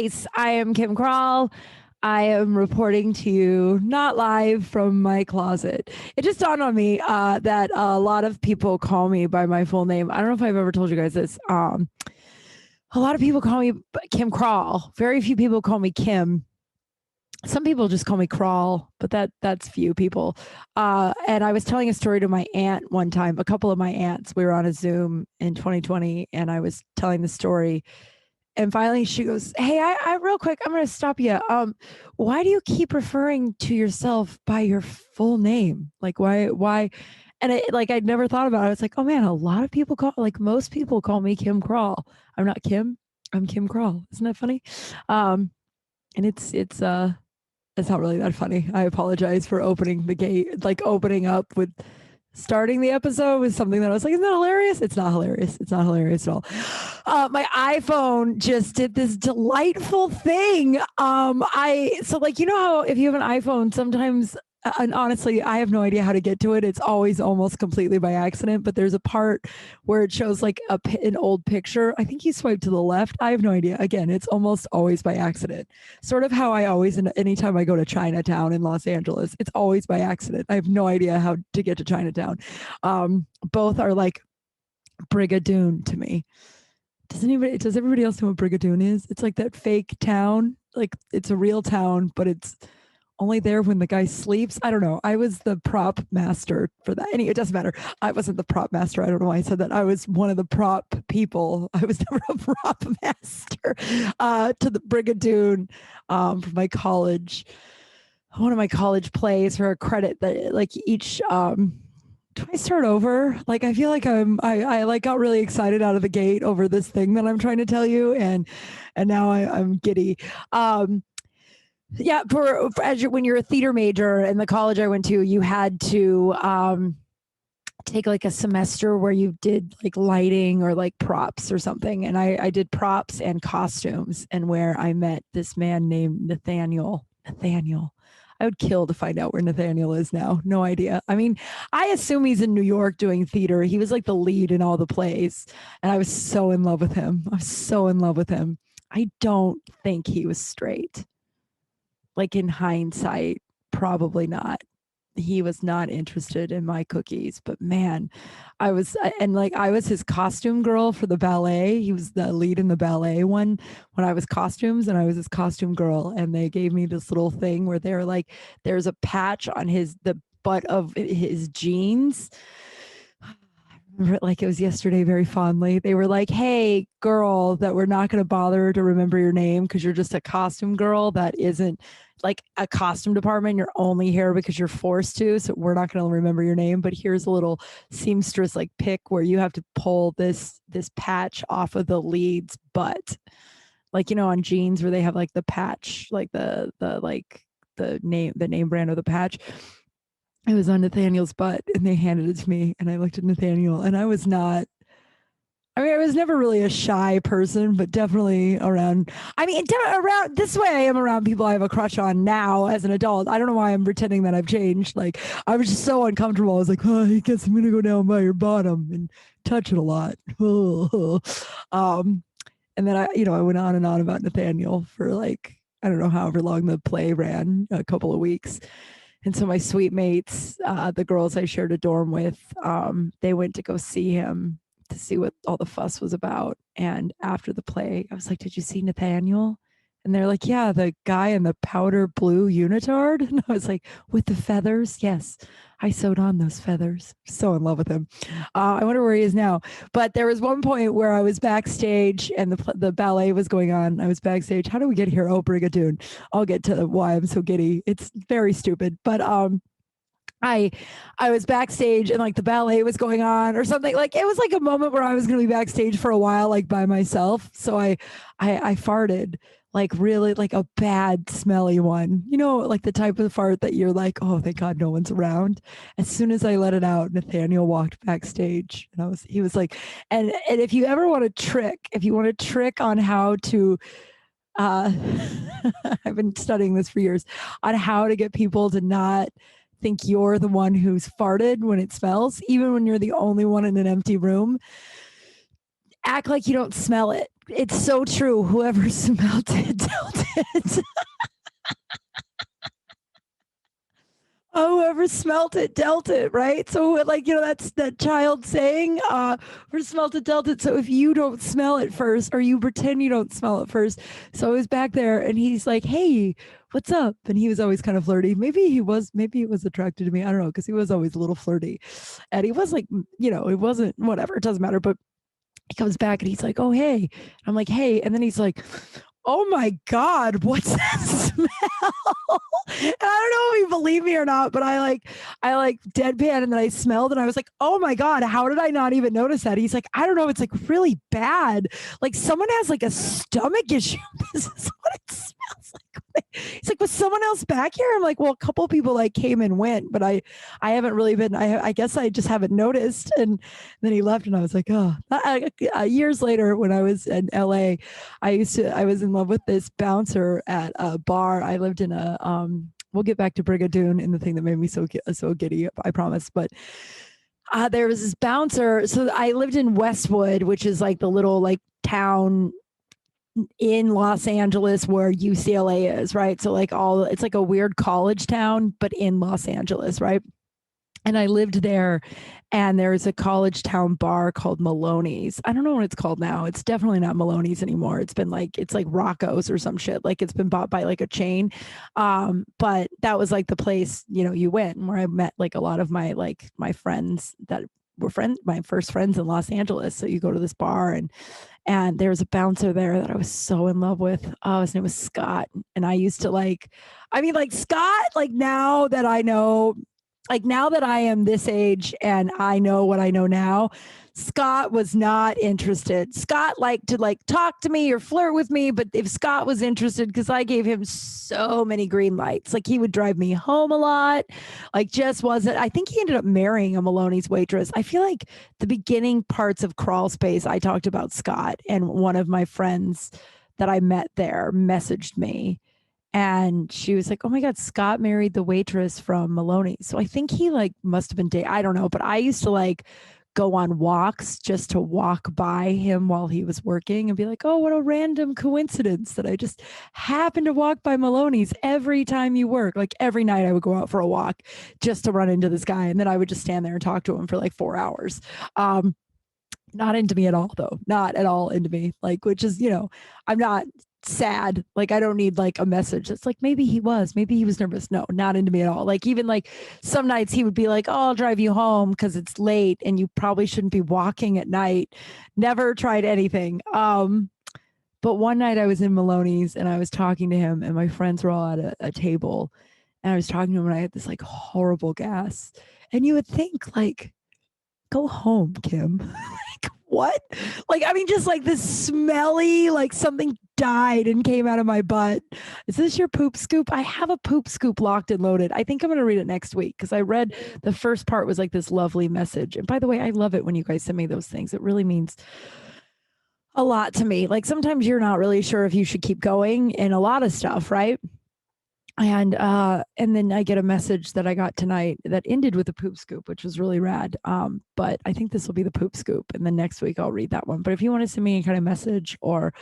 case, I am Kim Kral. I am reporting to you not live from my closet. It just dawned on me that a lot of people call me by my full name. I don't know if I've ever told you guys this. A lot of people call me Kim Kral. Very few people call me Kim. Some people just call me Kral, but that's few people. And I was telling a story to my aunt one time, a couple of my aunts. We were on a Zoom in 2020, and I was telling the story. And finally she goes, "Hey, I real quick, I'm going to stop you. Why do you keep referring to yourself by your full name? Like, why? And I'd never thought about it. I was like, oh man, a lot of people most people call me Kim Kral. I'm not Kim. I'm Kim Kral. Isn't that funny? And it's not really that funny. I apologize for opening the gate, opening up with starting the episode with something that I was like, isn't that hilarious? It's not hilarious. It's not hilarious at all. My iPhone just did this delightful thing. You know how if you have an iPhone, sometimes, and honestly, I have no idea how to get to it. It's always almost completely by accident, but there's a part where it shows like an old picture. I think you swipe to the left. I have no idea. Again, it's almost always by accident. Sort of how I always, anytime I go to Chinatown in Los Angeles, it's always by accident. I have no idea how to get to Chinatown. Both are like Brigadoon to me. Does everybody else know what Brigadoon is? It's like that fake town. Like it's a real town, but it's only there when the guy sleeps. I don't know. I was the prop master for that. Anyway, it doesn't matter. I wasn't the prop master. I don't know why I said that. I was one of the prop people. I was never a prop master to the Brigadoon from my college. One of my college plays for a credit that like each do I start over? Like, I feel like I like got really excited out of the gate over this thing that I'm trying to tell you. And now I'm giddy. Yeah, when you're a theater major in the college I went to, you had to take like a semester where you did like lighting or like props or something. And I did props and costumes, and where I met this man named Nathaniel. I would kill to find out where Nathaniel is now. No idea. I mean, I assume he's in New York doing theater. He was like the lead in all the plays, and I was so in love with him. I don't think he was straight. Like in hindsight, probably not. He was not interested in my cookies, but man, I was his costume girl for the ballet. He was the lead in the ballet one when I was costumes, and I was his costume girl. And they gave me this little thing where they're like, there's a patch on the butt of his jeans. Like it was yesterday, very fondly. They were like, "Hey, girl, that we're not going to bother to remember your name because you're just a costume girl. That isn't like a costume department. You're only here because you're forced to. So we're not going to remember your name. But here's a little seamstress like pick where you have to pull this patch off of the lead's butt, like you know on jeans where they have like the patch, like the name brand of the patch." It was on Nathaniel's butt, and they handed it to me, and I looked at Nathaniel, and I was never really a shy person, but definitely around this way I am around people I have a crush on now as an adult. I don't know why I'm pretending that I've changed. Like, I was just so uncomfortable. I was like, oh, I guess I'm going to go down by your bottom and touch it a lot. And then I went on and on about Nathaniel for like, I don't know, however long the play ran, a couple of weeks. And so my suite mates, the girls I shared a dorm with, they went to go see him to see what all the fuss was about. And after the play, I was like, "Did you see Nathaniel?" And they're like, "Yeah, the guy in the powder blue unitard." And I was like, "With the feathers?" "Yes, I sewed on those feathers." So in love with him. I wonder where he is now. But there was one point where I was backstage and the ballet was going on. I was backstage. How do we get here? Oh, Brigadoon. I'll get to why I'm so giddy. It's very stupid. But I was backstage and like the ballet was going on or something. Like it was like a moment where I was going to be backstage for a while, like by myself. So I farted, like really like a bad smelly one, you know, like the type of fart that you're like, oh, thank God no one's around. As soon as I let it out, Nathaniel walked backstage, and he was like, and if you ever want to trick on how to, I've been studying this for years on how to get people to not think you're the one who's farted when it smells, even when you're the only one in an empty room. Act like you don't smell it. It's so true. Whoever smelt it dealt it. Oh, whoever smelt it dealt it, right? So like, that's that child saying, whoever smelt it dealt it. So if you don't smell it first, or you pretend you don't smell it first. So I was back there and he's like, hey, what's up? And he was always kind of flirty. Maybe he was attracted to me. I don't know, because he was always a little flirty. And he was like, it wasn't, whatever, it doesn't matter. But he comes back and he's like, oh, hey. I'm like, hey. And then he's like, oh my God, what's that smell? And I don't know if you believe me or not, but I like deadpan, and then I smelled and I was like, oh my God, how did I not even notice that? He's like, I don't know, it's like really bad. Like someone has like a stomach issue. This is what it smells like. He's like, was someone else back here? I'm like, well, a couple of people like came and went, but I haven't really been, I guess I just haven't noticed. And then he left and I was like, oh. Years later when I was in LA, I was in love with this bouncer at a bar. I lived in we'll get back to Brigadoon and the thing that made me so giddy, I promise. But there was this bouncer. So I lived in Westwood, which is like the little like town in Los Angeles where UCLA is, right? So like it's like a weird college town, but in Los Angeles, right? And I lived there, and there's a college town bar called Maloney's. I don't know what it's called now. It's definitely not Maloney's anymore. It's like Rocco's or some shit. Like it's been bought by like a chain. But that was like the place, you went, where I met like a lot of my friends that were my first friends in Los Angeles. So you go to this bar, and there was a bouncer there that I was so in love with. Oh, his name was Scott. And I used to Scott, now that I know, now that I am this age and I know what I know now, Scott was not interested. Scott liked to talk to me or flirt with me, but if Scott was interested, because I gave him so many green lights, he would drive me home a lot, just wasn't. I think he ended up marrying a Maloney's waitress. I feel like the beginning parts of Crawl Space, I talked about Scott, and one of my friends that I met there messaged me. And she was like, oh my God, Scott married the waitress from Maloney. So I think he must have been dating. I don't know. But I used to go on walks just to walk by him while he was working and be like, oh, what a random coincidence that I just happened to walk by Maloney's every time you work. Every night I would go out for a walk just to run into this guy. And then I would just stand there and talk to him for 4 hours. Not into me at all, though. Not at all into me. Which is, I'm not sad. I don't need a message. It's maybe he was nervous. No, not into me at all. Even some nights he would be like, oh, I'll drive you home because it's late and you probably shouldn't be walking at night. Never tried anything. But one night I was in Maloney's and I was talking to him, and my friends were all at a table, and I was talking to him, and I had this horrible gas. And you would think go home, Kim. What? Just this smelly, something died and came out of my butt. Is this your poop scoop? I have a poop scoop locked and loaded. I think I'm going to read it next week, because I read the first part was this lovely message. And by the way, I love it when you guys send me those things. It really means a lot to me. Sometimes you're not really sure if you should keep going in a lot of stuff, right? And then I get a message that I got tonight that ended with a poop scoop, which was really rad. But I think this will be the poop scoop, and then next week I'll read that one. But if you want to send me any kind of message or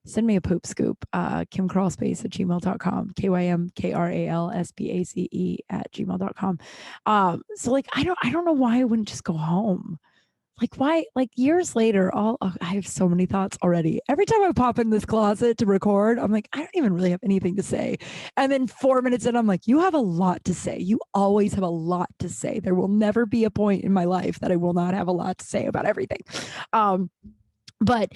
send me a poop scoop, kimkralspace@gmail.com, KYMKRALSPACE @gmail.com. So I don't know why I wouldn't just go home. Why, years later, I have so many thoughts already. Every time I pop in this closet to record, I'm like, I don't even really have anything to say. And then 4 minutes in, I'm like, you have a lot to say. You always have a lot to say. There will never be a point in my life that I will not have a lot to say about everything. But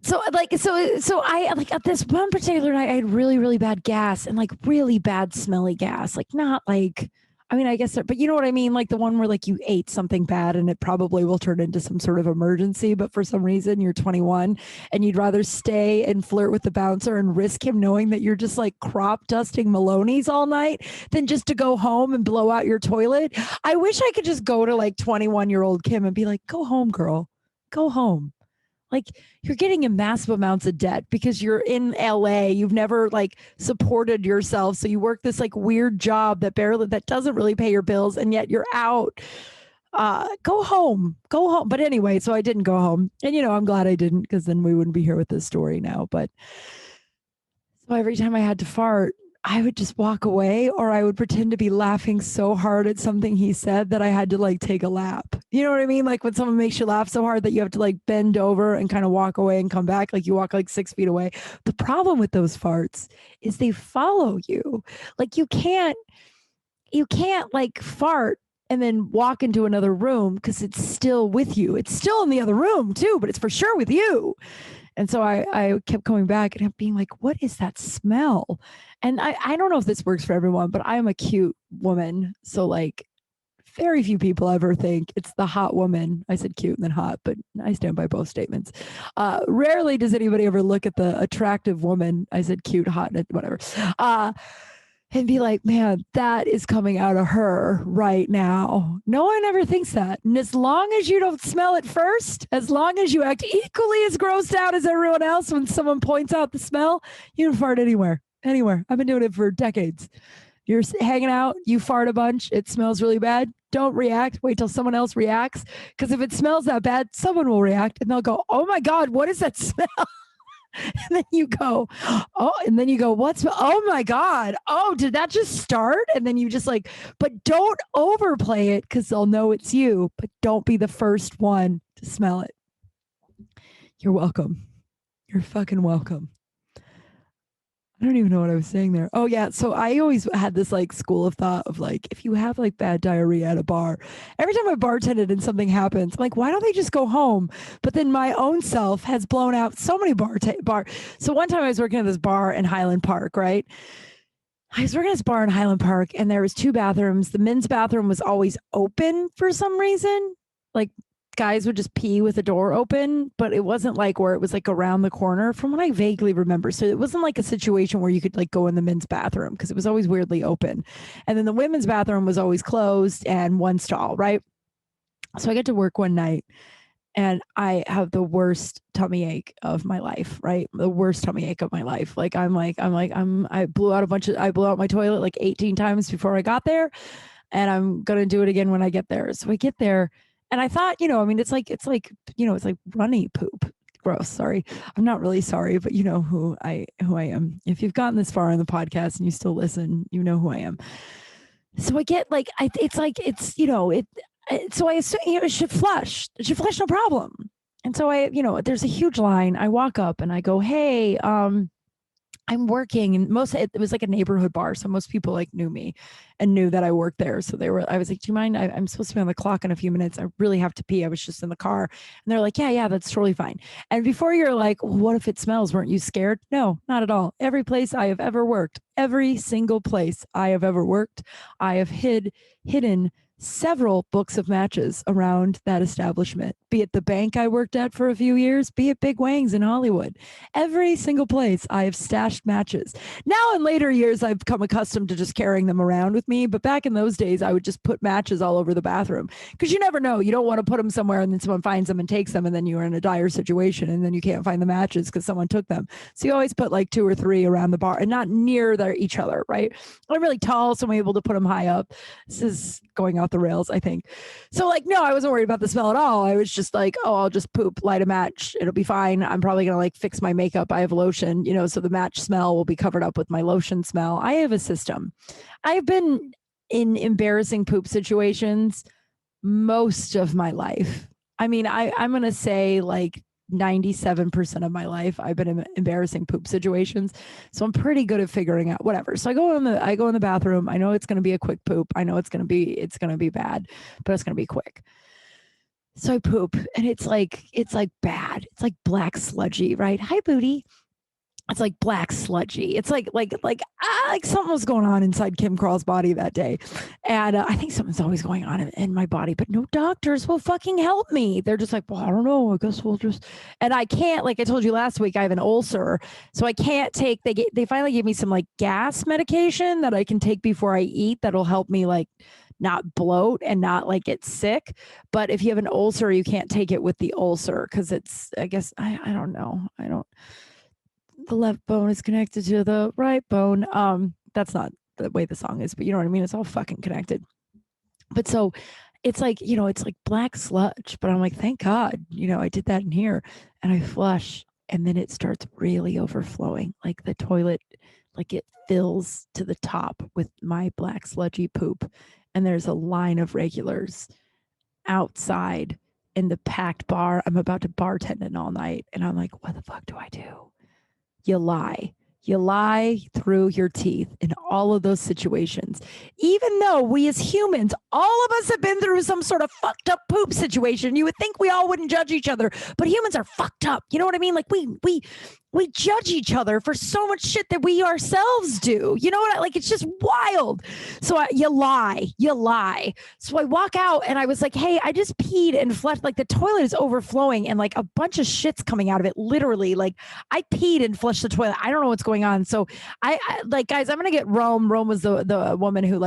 so I at this one particular night, I had really, really bad gas, and really bad smelly gas. Not I guess, but you know what I mean? The one where you ate something bad and it probably will turn into some sort of emergency, but for some reason you're 21 and you'd rather stay and flirt with the bouncer and risk him knowing that you're just crop dusting Maloney's all night than just to go home and blow out your toilet. I wish I could just go to 21-year-old Kim and be like, go home, girl, go home. You're getting in massive amounts of debt because you're in LA. You've never supported yourself. So you work this weird job that doesn't really pay your bills. And yet you're out Go home. But anyway, so I didn't go home. And, I'm glad I didn't, because then we wouldn't be here with this story now. But so every time I had to fart, I would just walk away, or I would pretend to be laughing so hard at something he said that I had to like take a lap. You know what I mean? Like when someone makes you laugh so hard that you have to like bend over and kind of walk away and come back, like you walk like 6 feet away. The problem with those farts is they follow you. Like you can't like fart and then walk into another room because it's still with you. It's still in the other room too, but it's for sure with you. And so I kept coming back and being like, what is that smell? And I don't know if this works for everyone, but I'm a cute woman. So like very few people ever think it's the hot woman. I said cute and then hot, but I stand by both statements. Rarely does anybody ever look at the attractive woman. I said cute, hot, whatever. And be like, man, that is coming out of her right now. No one ever thinks that. And as long as you don't smell it first, as long as you act equally as grossed out as everyone else when someone points out the smell, you can fart anywhere. Anywhere. I've been doing it for decades. You're hanging out, you fart a bunch, it smells really bad. Don't react. Wait till someone else reacts. Because if it smells that bad, someone will react and they'll go, oh my God, what is that smell? And then you go, oh, and then you go, oh my God. Oh, did that just start? And then you just like, but don't overplay it because they'll know it's you, but don't be the first one to smell it. You're welcome. You're fucking welcome. I don't even know what I was saying there. Oh yeah. So I always had this like school of thought of like, if you have like bad diarrhea at a bar, every time I bartended and something happens, I'm like, why don't they just go home? But then my own self has blown out so many bar. So one time I was working at this bar in Highland Park, right? I was working at this bar in Highland Park and there was 2 bathrooms. The men's bathroom was always open for some reason. Like guys would just pee with the door open, but it wasn't like where it was like around the corner from what I vaguely remember. So it wasn't like a situation where you could like go in the men's bathroom because it was always weirdly open. And then the women's bathroom was always closed and one stall, right? So I get to work one night and I have the worst tummy ache of my life, right? The worst tummy ache of my life. I blew out my toilet like 18 times before I got there. And I'm going to do it again when I get there. So I get there and I thought, I mean, it's like runny poop. Gross. Sorry. I'm not really sorry, but you know who I am. If you've gotten this far in the podcast and you still listen, you know who I am. So I get like, so I assume it should flush. It should flush, no problem. And so there's a huge line. I walk up and I go, hey, I'm working, and it was like a neighborhood bar, so most people like knew me and knew that I worked there. So I was like, do you mind? I'm supposed to be on the clock in a few minutes. I really have to pee. I was just in the car. And they're like, yeah, that's totally fine. And before you're like, well, what if it smells? Weren't you scared? No, not at all. Every place I have ever worked, every single place I have ever worked, I have hidden several books of matches around that establishment, be it the bank I worked at for a few years, be it Big Wang's in Hollywood. Every single place I have stashed matches. Now in later years, I've become accustomed to just carrying them around with me. But back in those days, I would just put matches all over the bathroom because you never know. You don't want to put them somewhere and then someone finds them and takes them and then you're in a dire situation and then you can't find the matches because someone took them. So you always put like 2 or 3 around the bar and not near each other, right? I'm really tall, so I'm able to put them high up. This is going off the rails, I think. So like, no, I wasn't worried about the smell at all. I was just like, oh, I'll just poop, light a match. It'll be fine. I'm probably going to like fix my makeup. I have lotion, so the match smell will be covered up with my lotion smell. I have a system. I've been in embarrassing poop situations most of my life. I mean, I'm going to say like 97% of my life I've been in embarrassing poop situations, so I'm pretty good at figuring out whatever. So I go in the bathroom. I know it's going to be a quick poop. I know it's going to be bad, but it's going to be quick. So I poop and it's like bad. It's like black sludgy, right? Hi, booty. It's like black sludgy. It's like something was going on inside Kim Kral's body that day. And I think something's always going on in my body, but no doctors will fucking help me. They're just like, well, I don't know. I guess we'll just, and I can't, like I told you last week, I have an ulcer. So I can't take, they finally gave me some like gas medication that I can take before I eat. That'll help me like not bloat and not like get sick. But if you have an ulcer, you can't take it with the ulcer because it's, I guess, I don't know. The left bone is connected to the right bone. That's not the way the song is, but you know what I mean? It's all fucking connected. But so it's like, it's like black sludge, but I'm like, thank God, I did that in here. And I flush, and then it starts really overflowing. Like the toilet, like it fills to the top with my black sludgy poop. And there's a line of regulars outside in the packed bar. I'm about to bartend in all night. And I'm like, what the fuck do I do? You lie. You lie through your teeth in all of those situations. Even though we as humans, all of us have been through some sort of fucked up poop situation. You would think we all wouldn't judge each other, but humans are fucked up. You know what I mean? Like we judge each other for so much shit that we ourselves do. You know what? Like it's just wild. So you lie. So I walk out and I was like, hey, I just peed and flushed. Like the toilet is overflowing and like a bunch of shit's coming out of it. Literally, like I peed and flushed the toilet. I don't know what's going on. So I like, guys, I'm gonna get Rome. Rome was the woman who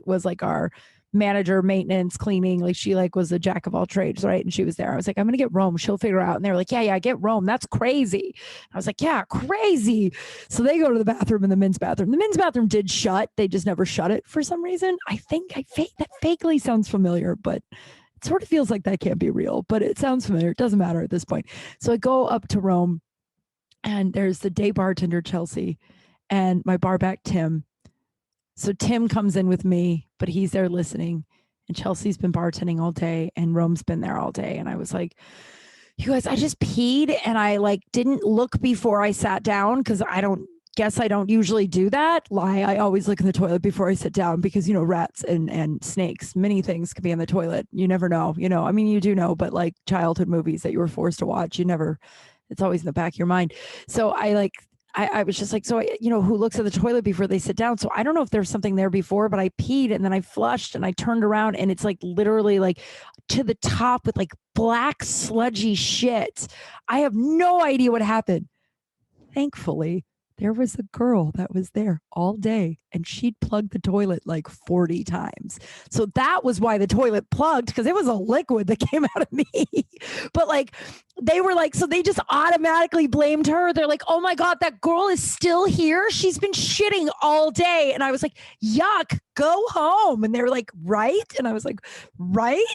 was like our manager, maintenance, cleaning. Like she like was a jack of all trades, right? And she was there. I was like, I'm gonna get Rome. She'll figure out. And they were like, yeah, get Rome. That's crazy. I was like, yeah, crazy. So they go to the bathroom in the men's bathroom. The men's bathroom did shut. They just never shut it for some reason. I think that vaguely sounds familiar, but it sort of feels like that can't be real, but it sounds familiar. It doesn't matter at this point. So I go up to Rome, and there's the day bartender, Chelsea, and my barback, Tim. So Tim comes in with me, but he's there listening. And Chelsea's been bartending all day, and Rome's been there all day. And I was like, you guys, I just peed, and I like didn't look before I sat down because I don't usually do that. I always look in the toilet before I sit down because, rats and snakes, many things could be in the toilet. You never know, I mean, you do know, but like childhood movies that you were forced to watch, it's always in the back of your mind. So I was just like, so, who looks at the toilet before they sit down? So I don't know if there's something there before, but I peed and then I flushed and I turned around and it's like literally like to the top with like black sludgy shit. I have no idea what happened. Thankfully, there was a girl that was there all day and she'd plugged the toilet like 40 times. So that was why the toilet plugged, because it was a liquid that came out of me. But like, they were like, so they just automatically blamed her. They're like, oh my God, that girl is still here. She's been shitting all day. And I was like, yuck, go home. And they were like, right? And I was like, right?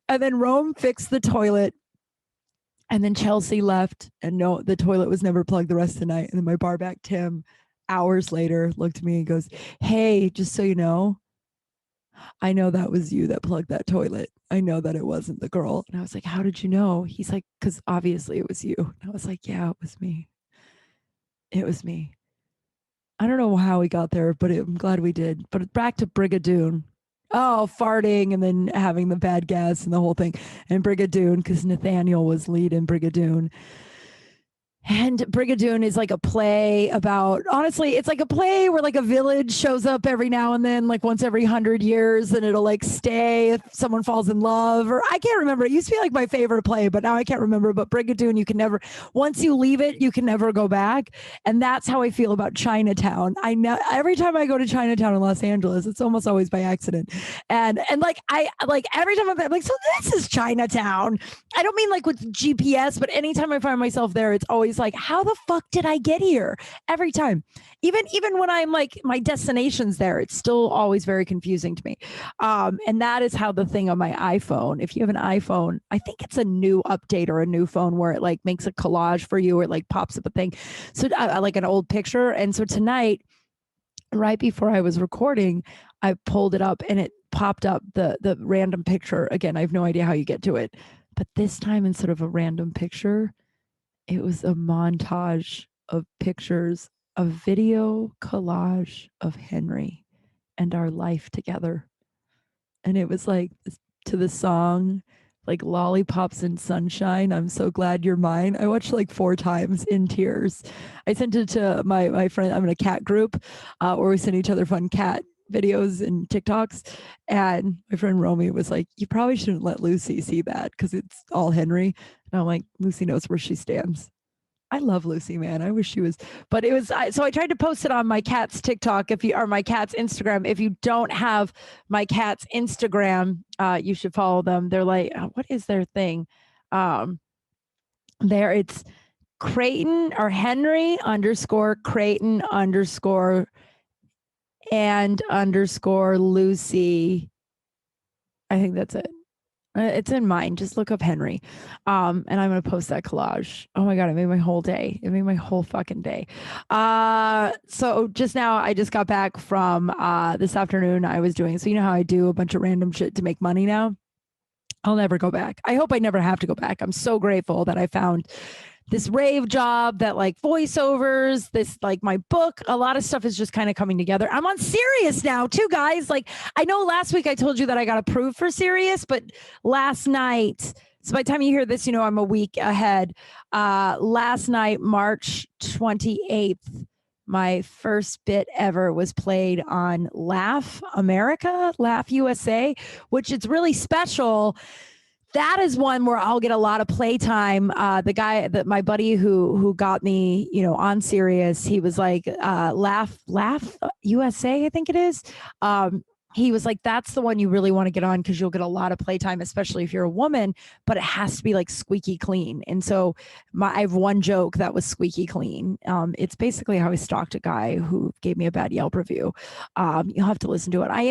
And then Rome fixed the toilet. And then Chelsea left, and no, the toilet was never plugged the rest of the night. And then my barback, Tim, hours later, looked at me and goes, hey, just so you know, I know that was you that plugged that toilet. I know that it wasn't the girl. And I was like, how did you know? He's like, because obviously it was you. And I was like, yeah, it was me. It was me. I don't know how we got there, but I'm glad we did. But back to Brigadoon. Oh, farting and then having the bad gas and the whole thing. And Brigadoon, because Nathaniel was lead in Brigadoon. And Brigadoon is like a play about, honestly, it's like a play where like a village shows up every now and then, like once every 100 years, and it'll like stay if someone falls in love, or I can't remember. It used to be like my favorite play, but now I can't remember. But Brigadoon, you can never, once you leave it, you can never go back. And that's how I feel about Chinatown. I know every time I go to Chinatown in Los Angeles, it's almost always by accident. And like, I like every time I'm like, so this is Chinatown. I don't mean like with GPS, but anytime I find myself there, it's always like, how the fuck did I get here? Every time, even when I'm like my destination's there, it's still always very confusing to me. And that is how the thing on my iPhone, if you have an iPhone, I think it's a new update or a new phone where it like makes a collage for you or it like pops up a thing. So like an old picture. And so tonight, right before I was recording, I pulled it up and it popped up the random picture. Again, I have no idea how you get to it, but this time instead of a random picture, it was a montage of pictures, a video collage of Henry and our life together. And it was like to the song, like Lollipops and Sunshine, I'm so glad you're mine. I watched like 4 times in tears. I sent it to my friend. I'm in a cat group where we send each other fun cat videos and TikToks. And my friend Romy was like, you probably shouldn't let Lucy see that because it's all Henry. And I'm like, Lucy knows where she stands. I love Lucy, man. I wish she was, but it was, so I tried to post it on my cat's TikTok or my cat's Instagram. If you don't have my cat's Instagram, you should follow them. They're like, what is their thing? There it's Creighton or Henry _ Creighton _ and _ Lucy. I think that's it. It's in mine. Just look up Henry. And I'm going to post that collage. Oh my God. It made my whole day. It made my whole fucking day. So just now I just got back from, this afternoon I was doing, so you know how I do a bunch of random shit to make money now? I'll never go back. I hope I never have to go back. I'm so grateful that I found this rave job, that like voiceovers, this like my book, a lot of stuff is just kind of coming together. I'm on Sirius now too, guys. Like I know last week I told you that I got approved for Sirius, but last night, so by the time you hear this, you know I'm a week ahead. Last night, March 28th, my first bit ever was played on Laugh America, Laugh USA, which it's really special. That is one where I'll get a lot of playtime. The guy that my buddy who got me, you know, on Sirius, he was like, Laugh USA, I think it is. He was like, that's the one you really want to get on because you'll get a lot of playtime, especially if you're a woman, but it has to be like squeaky clean. And so I have one joke that was squeaky clean. It's basically how I stalked a guy who gave me a bad Yelp review. You'll have to listen to it. I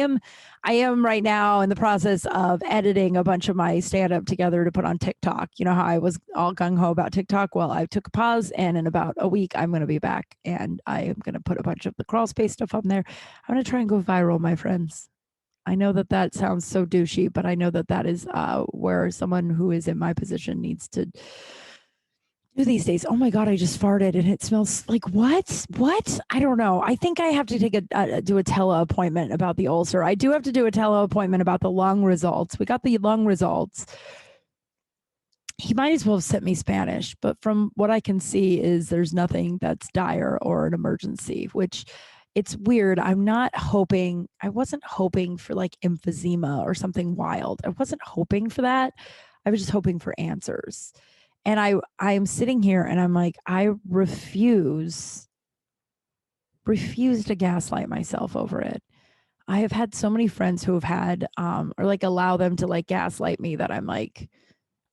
am right now in the process of editing a bunch of my stand-up together to put on TikTok. You know how I was all gung-ho about TikTok? Well, I took a pause, and in about a week, I'm going to be back, and I am going to put a bunch of the Crawl Space stuff on there. I'm going to try and go viral, my friends. I know that that sounds so douchey, but I know that that is where someone who is in my position needs to do these days. Oh my God, I just farted and it smells like what? What? I don't know. I think I have to take do a tele appointment about the ulcer. I do have to do a tele appointment about the lung results. We got the lung results. He might as well have sent me Spanish, but from what I can see is there's nothing that's dire or an emergency, which it's weird. I wasn't hoping for like emphysema or something wild. I wasn't hoping for that. I was just hoping for answers. And I am sitting here and I'm like, I refuse to gaslight myself over it. I have had so many friends who have had, or like allow them to like gaslight me that I'm like,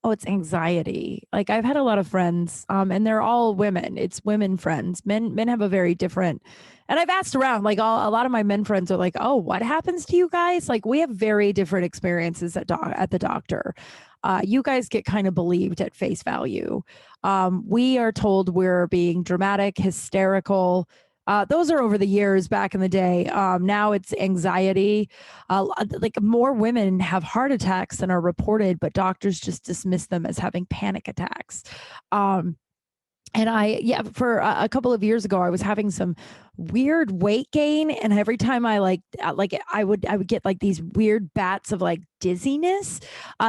oh, it's anxiety. Like I've had a lot of friends, and they're all women. It's women friends. Men have a very different. And I've asked around, like a lot of my men friends are like, oh, what happens to you guys? Like we have very different experiences at the doctor. You guys get kind of believed at face value. We are told we're being dramatic, hysterical. Those are over the years back in the day. Now it's anxiety. Like more women have heart attacks than are reported, but doctors just dismiss them as having panic attacks. And for a couple of years ago, I was having some weird weight gain, and every time I I would get like these weird bats of like dizziness.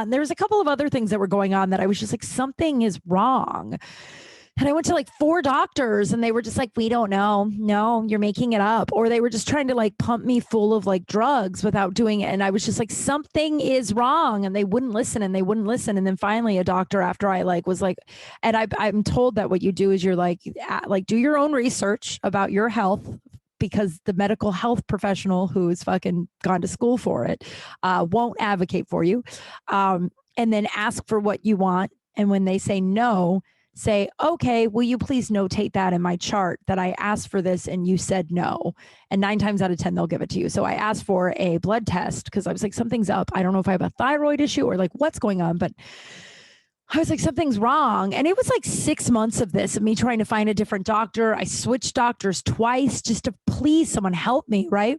There was a couple of other things that were going on that I was just like, something is wrong. And I went to like 4 doctors and they were just like, we don't know. No, you're making it up. Or they were just trying to like pump me full of like drugs without doing it. And I was just like, something is wrong. And they wouldn't listen and they wouldn't listen. And then finally a doctor, after I like was like, and I'm told that what you do is you're like do your own research about your health, because the medical health professional who's fucking gone to school for it won't advocate for you. And then ask for what you want. And when they say no, say, okay, will you please notate that in my chart that I asked for this and you said no? And 9 times out of 10, they'll give it to you. So I asked for a blood test because I was like, something's up. I don't know if I have a thyroid issue or like what's going on, but I was like, something's wrong. And it was like 6 months of this, of me trying to find a different doctor. I switched doctors twice just to please someone help me, right?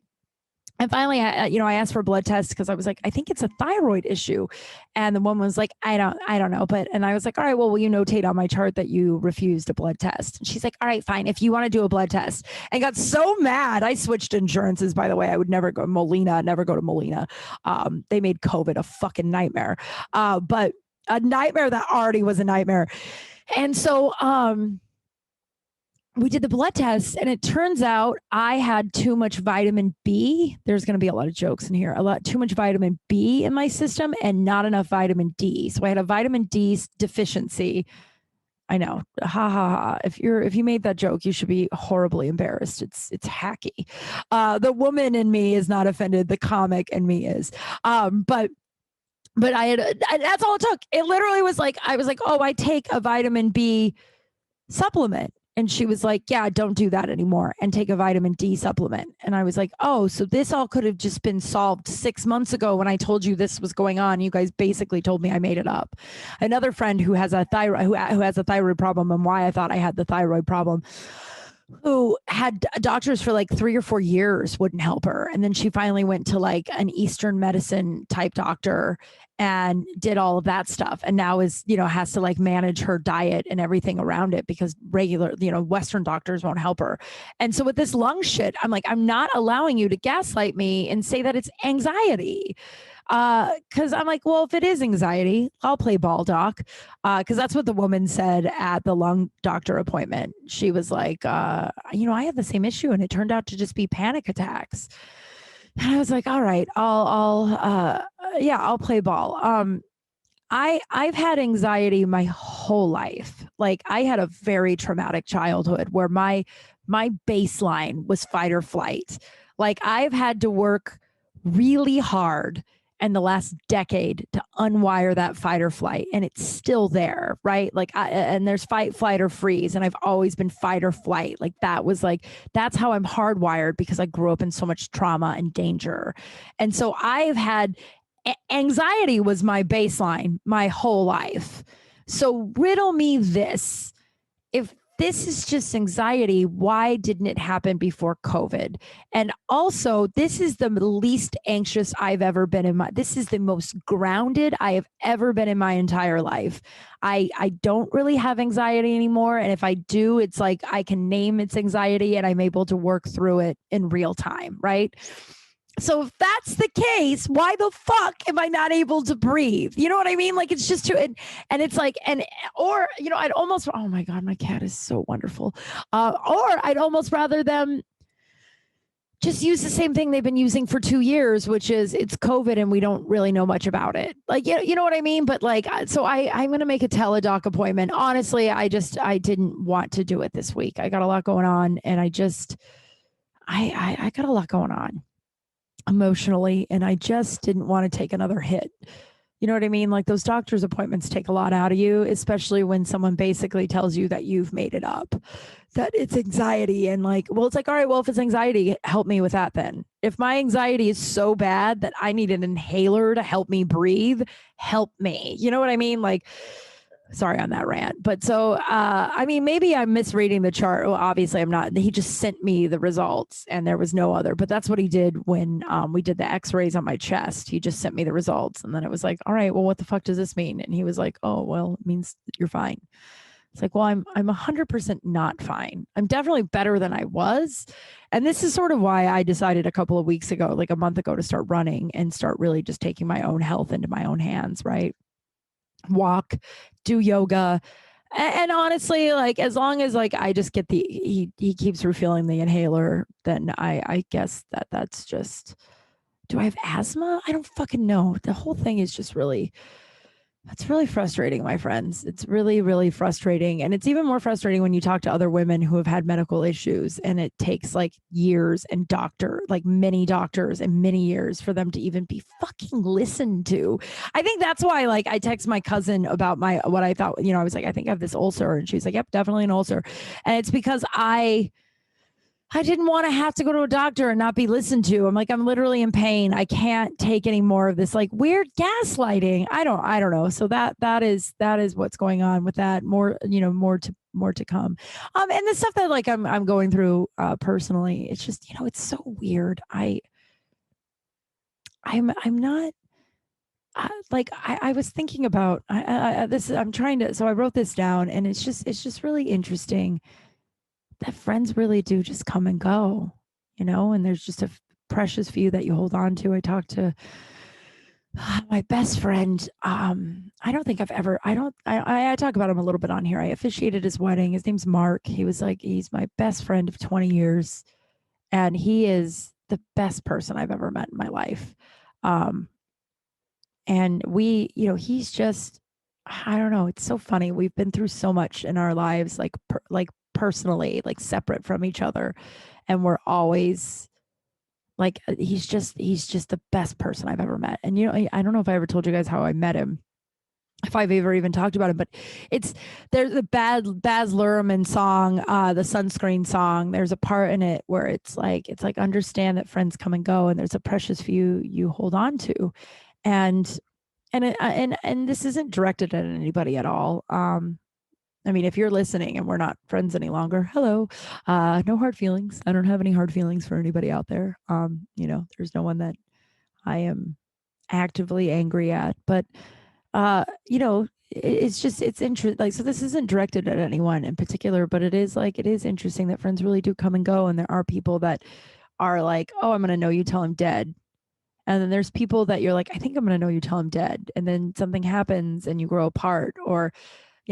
And finally, I asked for a blood test because I was like, I think it's a thyroid issue. And the woman was like, I don't know. And I was like, all right, well, will you notate on my chart that you refused a blood test? And she's like, all right, fine. If you want to do a blood test. And got so mad. I switched insurances, by the way. I would never go to Molina. They made COVID a fucking nightmare. But a nightmare that already was a nightmare. And so, we did the blood test and it turns out I had too much vitamin B. There's going to be a lot of jokes in here. Too much vitamin B in my system and not enough vitamin D. So I had a vitamin D deficiency. I know. Ha ha ha. If you made that joke, you should be horribly embarrassed. It's hacky. The woman in me is not offended. The comic in me is. But that's all it took. It literally was like, I was like, oh, I take a vitamin B supplement. And she was like, yeah, don't do that anymore and take a vitamin D supplement. And I was like, oh, so this all could have just been solved 6 months ago when I told you this was going on. You guys basically told me I made it up. Another friend who has a thyroid, who has a thyroid problem, and why I thought I had the thyroid problem, who had doctors for like 3 or 4 years wouldn't help her. And then she finally went to like an Eastern medicine type doctor and did all of that stuff. And now is, has to like manage her diet and everything around it because regular, Western doctors won't help her. And so with this lung shit, I'm like, I'm not allowing you to gaslight me and say that it's anxiety. Because I'm like, well, if it is anxiety, I'll play ball, doc. Because that's what the woman said at the lung doctor appointment. She was like, I had the same issue, and it turned out to just be panic attacks. And I was like, all right, I'll play ball. I've had anxiety my whole life. Like I had a very traumatic childhood where my baseline was fight or flight. Like I've had to work really hard in the last decade to unwire that fight or flight, and it's still there, right? Like and there's fight, flight, or freeze, and I've always been fight or flight. Like that's how I'm hardwired because I grew up in so much trauma and danger. And so I've had anxiety was my baseline my whole life. So riddle me this. If this is just anxiety, why didn't it happen before COVID? And also, this is the least anxious I've ever been this is the most grounded I have ever been in my entire life. I don't really have anxiety anymore. And if I do, it's like I can name it's anxiety and I'm able to work through it in real time, right? So if that's the case, why the fuck am I not able to breathe? You know what I mean? Like it's just too, and it's like, or, I'd almost, oh my God, my cat is so wonderful. Or I'd almost rather them just use the same thing they've been using for 2 years, which is it's COVID and we don't really know much about it. Like, you know what I mean? But like, so I'm going to make a teledoc appointment. Honestly, I didn't want to do it this week. I got a lot going on and I got a lot going on emotionally, and I just didn't want to take another hit. You know what I mean? Like those doctor's appointments take a lot out of you, especially when someone basically tells you that you've made it up, that it's anxiety. And like, well, it's like, all right, well, if it's anxiety, help me with that then. If my anxiety is so bad that I need an inhaler to help me breathe, help me. You know what I mean? Like, sorry on that rant. But so, I mean, maybe I'm misreading the chart. Well, obviously I'm not. He just sent me the results and there was no other, but that's what he did when we did the x-rays on my chest. He just sent me the results. And then it was like, all right, well, what the fuck does this mean? And he was like, oh, well, it means you're fine. It's like, well, I'm 100% not fine. I'm definitely better than I was. And this is sort of why I decided a couple of weeks ago, like a month ago, to start running and start really just taking my own health into my own hands, right? Walk, do yoga. And honestly, like as long as like I just get he keeps refilling the inhaler, then I guess that's just, do I have asthma? I don't fucking know. The whole thing is just really, that's really frustrating, my friends. It's really, really frustrating. And it's even more frustrating when you talk to other women who have had medical issues and it takes like years and like many doctors and many years for them to even be fucking listened to. I think that's why, like, I text my cousin about what I thought, I was like, I think I have this ulcer. And she's like, yep, definitely an ulcer. And it's because I didn't want to have to go to a doctor and not be listened to. I'm like, I'm literally in pain. I can't take any more of this like weird gaslighting. I don't know. So that is what's going on with that. More to come. And the stuff that like I'm going through personally, it's just, it's so weird. I'm not like I was thinking about this. I'm trying to, so I wrote this down and it's just really interesting that friends really do just come and go, and there's just a precious few that you hold on to. I talked to my best friend. I don't think I've ever, I talk about him a little bit on here. I officiated his wedding. His name's Mark. He's my best friend of 20 years. And he is the best person I've ever met in my life. And he's just, I don't know. It's so funny. We've been through so much in our lives, like personally, like separate from each other. And we're always like, he's just the best person I've ever met. And, I don't know if I ever told you guys how I met him. if I've ever even talked about it, but it's there's a Baz Luhrmann song, the sunscreen song. There's a part in it where it's like understand that friends come and go, and there's a precious few you hold on to, and and this isn't directed at anybody at all. I mean, if you're listening and we're not friends any longer, hello, no hard feelings. I don't have any hard feelings for anybody out there. There's no one that I am actively angry at, but it's just it's interesting. Like, so this isn't directed at anyone in particular, but it is interesting that friends really do come and go, and there are people that are like, oh, I'm gonna know you till I'm dead. And then there's people that you're like, I think I'm gonna know you till I'm dead. And then something happens and you grow apart. Or,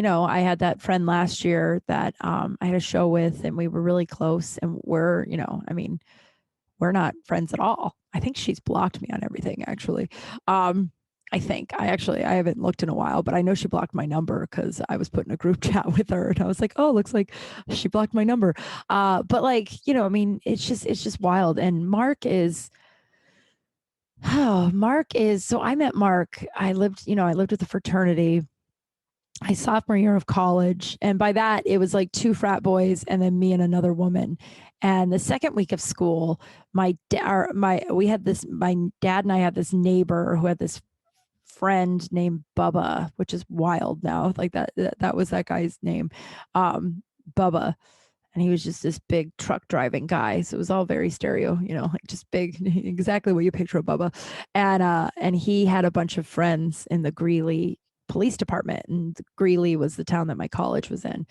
I had that friend last year that I had a show with, and we were really close, and I mean, we're not friends at all. I think she's blocked me on everything, actually. I think I haven't looked in a while, but I know she blocked my number because I was put in a group chat with her, and I was like, oh, looks like she blocked my number. But like, I mean, it's just wild. And Mark is, so I met Mark. I lived with a fraternity my sophomore year of college. And by that, it was like two frat boys and then me and another woman. And the second week of school, my dad and I had this neighbor who had this friend named Bubba, which is wild now. Like that was that guy's name, Bubba. And he was just this big truck driving guy. So it was all very stereo, like just big, exactly what you picture of Bubba. And he had a bunch of friends in the Greeley police department, and Greeley was the town that my college was in.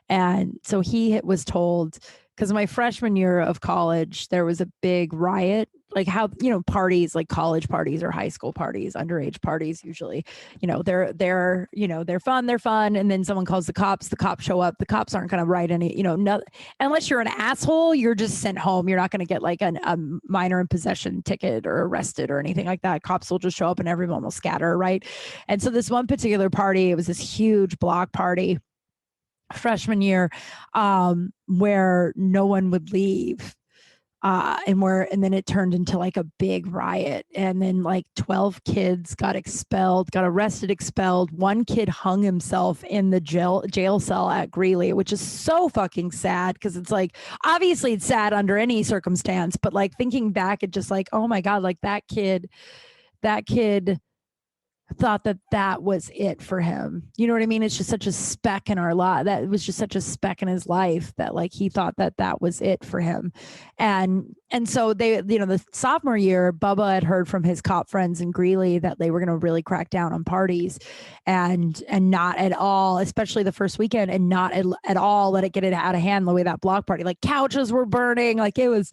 And so he was told, because my freshman year of college, there was a big riot, like how, parties, like college parties or high school parties, underage parties, usually, they're fun. And then someone calls the cops show up. The cops aren't going to write any, unless you're an asshole, you're just sent home. You're not going to get like a minor in possession ticket or arrested or anything like that. Cops will just show up and everyone will scatter. Right. And so this one particular party, it was this huge block party freshman year, where no one would leave. And then it turned into like a big riot. And then like 12 kids got arrested, expelled. One kid hung himself in the jail cell at Greeley, which is so fucking sad, because it's like, obviously it's sad under any circumstance, but like thinking back, it just like, oh my God, like that kid thought that was it for him. You know what I mean? It's just such a speck in our life. That was just such a speck in his life that like he thought that was it for him. And so they, the sophomore year, Bubba had heard from his cop friends in Greeley that they were going to really crack down on parties, and not at all, especially the first weekend, and not at all let it get it out of hand the way that block party, like couches were burning. Like it was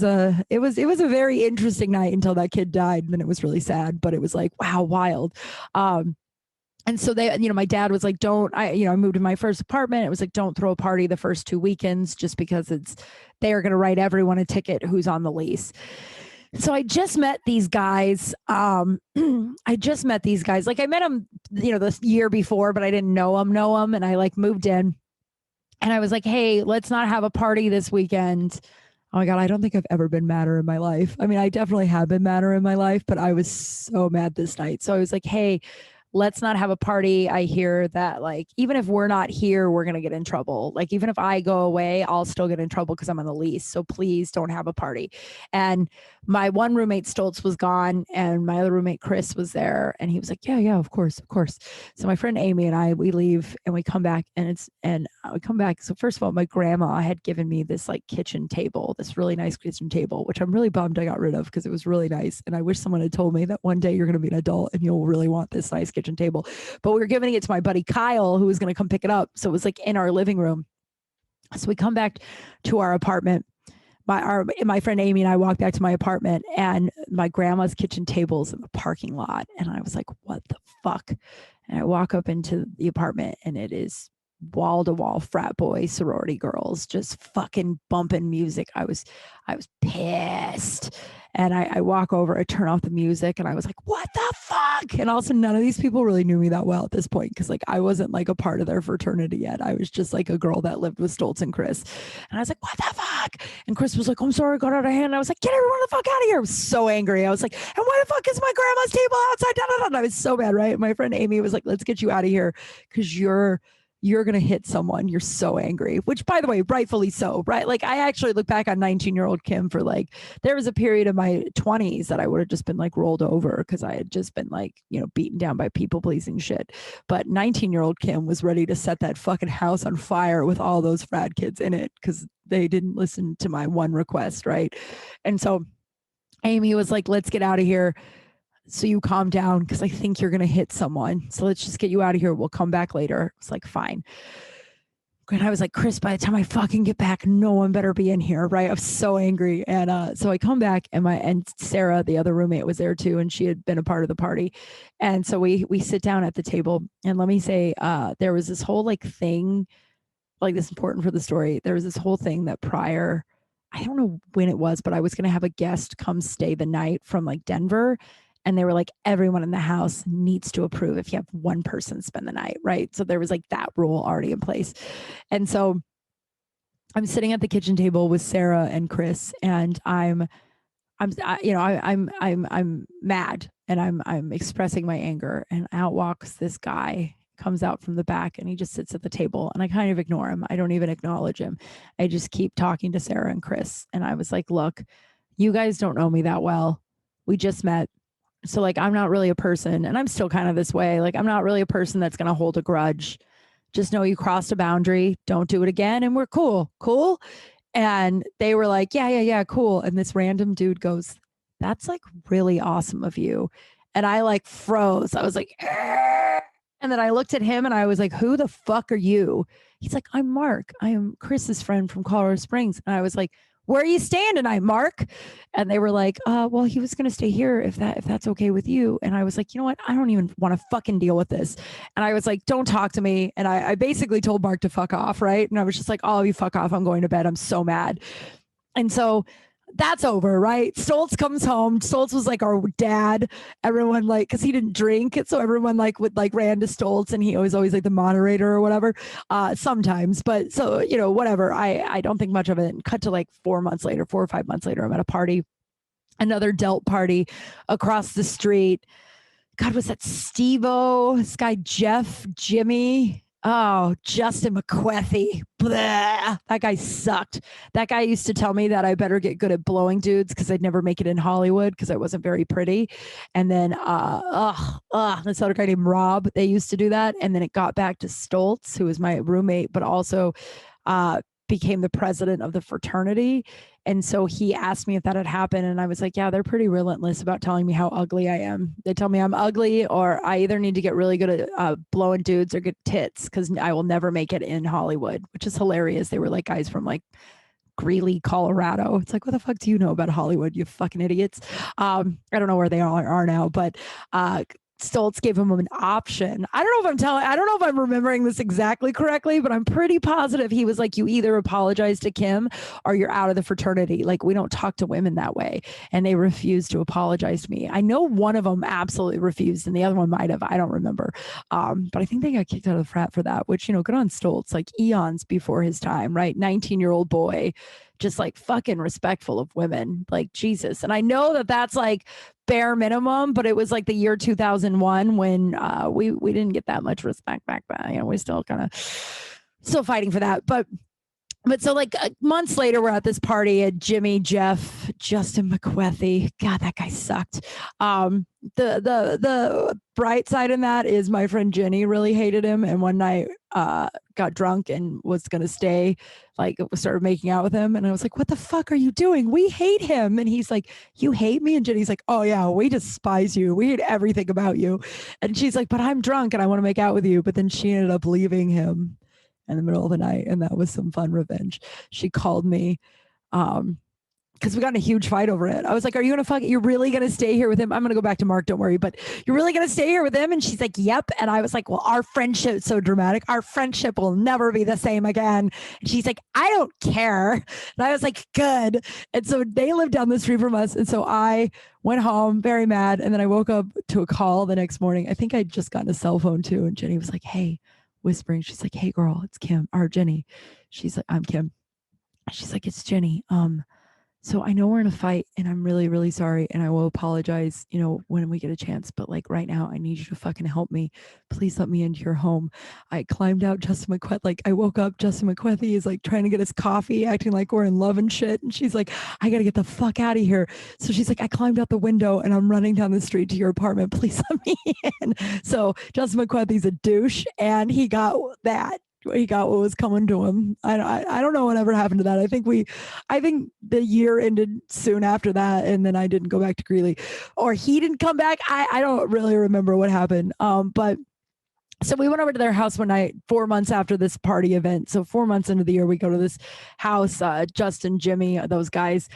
a very interesting night until that kid died. And then it was really sad, but it was like, wow, wild. And so they, my dad was like, I moved to my first apartment. It was like, don't throw a party the first 2 weekends, just because they are going to write everyone a ticket who's on the lease. So I just met these guys. Like I met them, this year before, but I didn't know them. And I like moved in, and I was like, hey, let's not have a party this weekend. Oh my God, I don't think I've ever been madder in my life. I mean, I definitely have been madder in my life, but I was so mad this night. So I was like, hey, let's not have a party. I hear that like, even if we're not here, we're going to get in trouble. Like, even if I go away, I'll still get in trouble because I'm on the lease. So please don't have a party. And my one roommate Stoltz was gone, and my other roommate Chris was there, and he was like, yeah, of course. So my friend Amy and I, we leave and we come back, and we come back. So first of all, my grandma had given me this like kitchen table, this really nice kitchen table, which I'm really bummed I got rid of because it was really nice. And I wish someone had told me that one day you're going to be an adult and you'll really want this nice kitchen table. But we were giving it to my buddy Kyle, who was going to come pick it up. So it was like in our living room. So we come back to our apartment. My friend Amy and I walk back to my apartment, and my grandma's kitchen table's in the parking lot. And I was like, what the fuck? And I walk up into the apartment, and it is wall to wall frat boy sorority girls just fucking bumping music. I was pissed. And I walk over, I turn off the music, and I was like, what the fuck? And also, none of these people really knew me that well at this point because like I wasn't like a part of their fraternity yet. I was just like a girl that lived with Stoltz and Chris. And I was like, what the fuck? And Chris was like, I'm sorry, got out of hand. And I was like, get everyone the fuck out of here. I was so angry. I was like, and why the fuck is my grandma's table outside? Da, da, da. And I was so mad, right? My friend Amy was like, let's get you out of here because you're going to hit someone. You're so angry, which by the way, rightfully so, right? Like I actually look back on 19-year-old Kim for like, there was a period of my 20s that I would have just been like rolled over because I had just been like, you know, beaten down by people pleasing shit. But 19-year-old Kim was ready to set that fucking house on fire with all those frat kids in it because they didn't listen to my one request, right? And so Amy was like, let's get out of here. So you calm down because I think you're going to hit someone. So let's just get you out of here. We'll come back later. It's like, fine. And I was like, Chris, by the time I fucking get back, no one better be in here, right? I was so angry. And so I come back and Sarah, the other roommate, was there too. And she had been a part of the party. And so we sit down at the table. And let me say, there was this whole like thing, like this important for the story. There was this whole thing that prior, I don't know when it was, but I was going to have a guest come stay the night from like Denver. And they were like, everyone in the house needs to approve if you have one person spend the night, right? So there was like that rule already in place. And so I'm sitting at the kitchen table with Sarah and Chris, and I'm mad, and I'm expressing my anger, and out walks this guy, comes out from the back, and he just sits at the table, and I kind of ignore him. I don't even acknowledge him. I just keep talking to Sarah and Chris, and I was like, look, you guys don't know me that well. We just met. So like, I'm not really a person, and I'm still kind of this way. Like, I'm not really a person that's going to hold a grudge. Just know you crossed a boundary. Don't do it again. And we're cool. Cool. And they were like, yeah, cool. And this random dude goes, that's like really awesome of you. And I like froze. I was like, "Arr!" And then I looked at him and I was like, who the fuck are you? He's like, I'm Mark. I am Chris's friend from Colorado Springs. And I was like, where are you staying tonight, Mark? And they were like, well, he was going to stay here if that's okay with you. And I was like, you know what? I don't even want to fucking deal with this. And I was like, don't talk to me. And I basically told Mark to fuck off, right? And I was just like, oh, you fuck off. I'm going to bed. I'm so mad. And so that's over, right? Stoltz comes home. Stoltz was like our dad. Everyone like, because he didn't drink, and so everyone like would like ran to Stoltz, and he was always like the moderator or whatever. Sometimes, but so you know, whatever. I don't think much of it. And cut to like 4 or 5 months later, I'm at a party, another Delt party across the street. God, was that Steve-O? This guy Jeff, Jimmy. Oh, Justin McQuethy. Blah. That guy sucked. That guy used to tell me that I better get good at blowing dudes because I'd never make it in Hollywood because I wasn't very pretty. And then, this other guy named Rob, they used to do that. And then it got back to Stoltz, who was my roommate, but also became the president of the fraternity. And so he asked me if that had happened. And I was like, yeah, they're pretty relentless about telling me how ugly I am. They tell me I'm ugly, or I either need to get really good at blowing dudes or get tits because I will never make it in Hollywood, which is hilarious. They were like guys from like Greeley, Colorado. It's like, what the fuck do you know about Hollywood, you fucking idiots? I don't know where they are now, but Stoltz gave him an option. I don't know if I'm remembering this exactly correctly, but I'm pretty positive he was like, you either apologize to Kim or you're out of the fraternity. Like, we don't talk to women that way. And they refused to apologize to me. I know one of them absolutely refused and the other one might have. I don't remember. But I think they got kicked out of the frat for that, which, you know, good on Stoltz, like eons before his time, right? 19-year-old boy, just like fucking respectful of women, like Jesus. And I know that that's like bare minimum, but it was like the year 2001 when we didn't get that much respect back then. You know, we're still kind of still fighting for that. But so like months later, we're at this party at Jimmy, Jeff, Justin McQuethy. God, that guy sucked. The bright side in that is my friend Jenny really hated him, and one night got drunk and was gonna stay, like started making out with him, and I was like, what the fuck are you doing? We hate him. And he's like, you hate me? And Jenny's like, oh yeah, we despise you, we hate everything about you. And she's like, but I'm drunk and I want to make out with you. But then she ended up leaving him in the middle of the night, and that was some fun revenge. She called me because we got in a huge fight over it. I was like, are you going to you're really going to stay here with him? I'm going to go back to Mark, don't worry, but you're really going to stay here with him? And she's like, yep. And I was like, well, our friendship is so dramatic. Our friendship will never be the same again. And she's like, I don't care. And I was like, good. And so they lived down the street from us. And so I went home very mad. And then I woke up to a call the next morning. I think I'd just gotten a cell phone too. And Jenny was like, hey, whispering. She's like, hey girl, it's Kim, or Jenny. She's like, I'm Kim. She's like, it's Jenny. So I know we're in a fight and I'm really, really sorry. And I will apologize, when we get a chance. But like right now, I need you to fucking help me. Please let me into your home. I climbed out Justin McQuethy. Like I woke up, Justin McQuethy is like trying to get us coffee, acting like we're in love and shit. And she's like, I got to get the fuck out of here. So she's like, I climbed out the window and I'm running down the street to your apartment. Please let me in. So Justin McQuethy's a douche and he got that. He got what was coming to him. I don't know whatever happened to that. I think the year ended soon after that, and then I didn't go back to Greeley, or he didn't come back. I don't really remember what happened. But so we went over to their house one night, 4 months after this party event. So 4 months into the year, we go to this house. Justin, Jimmy, those guys.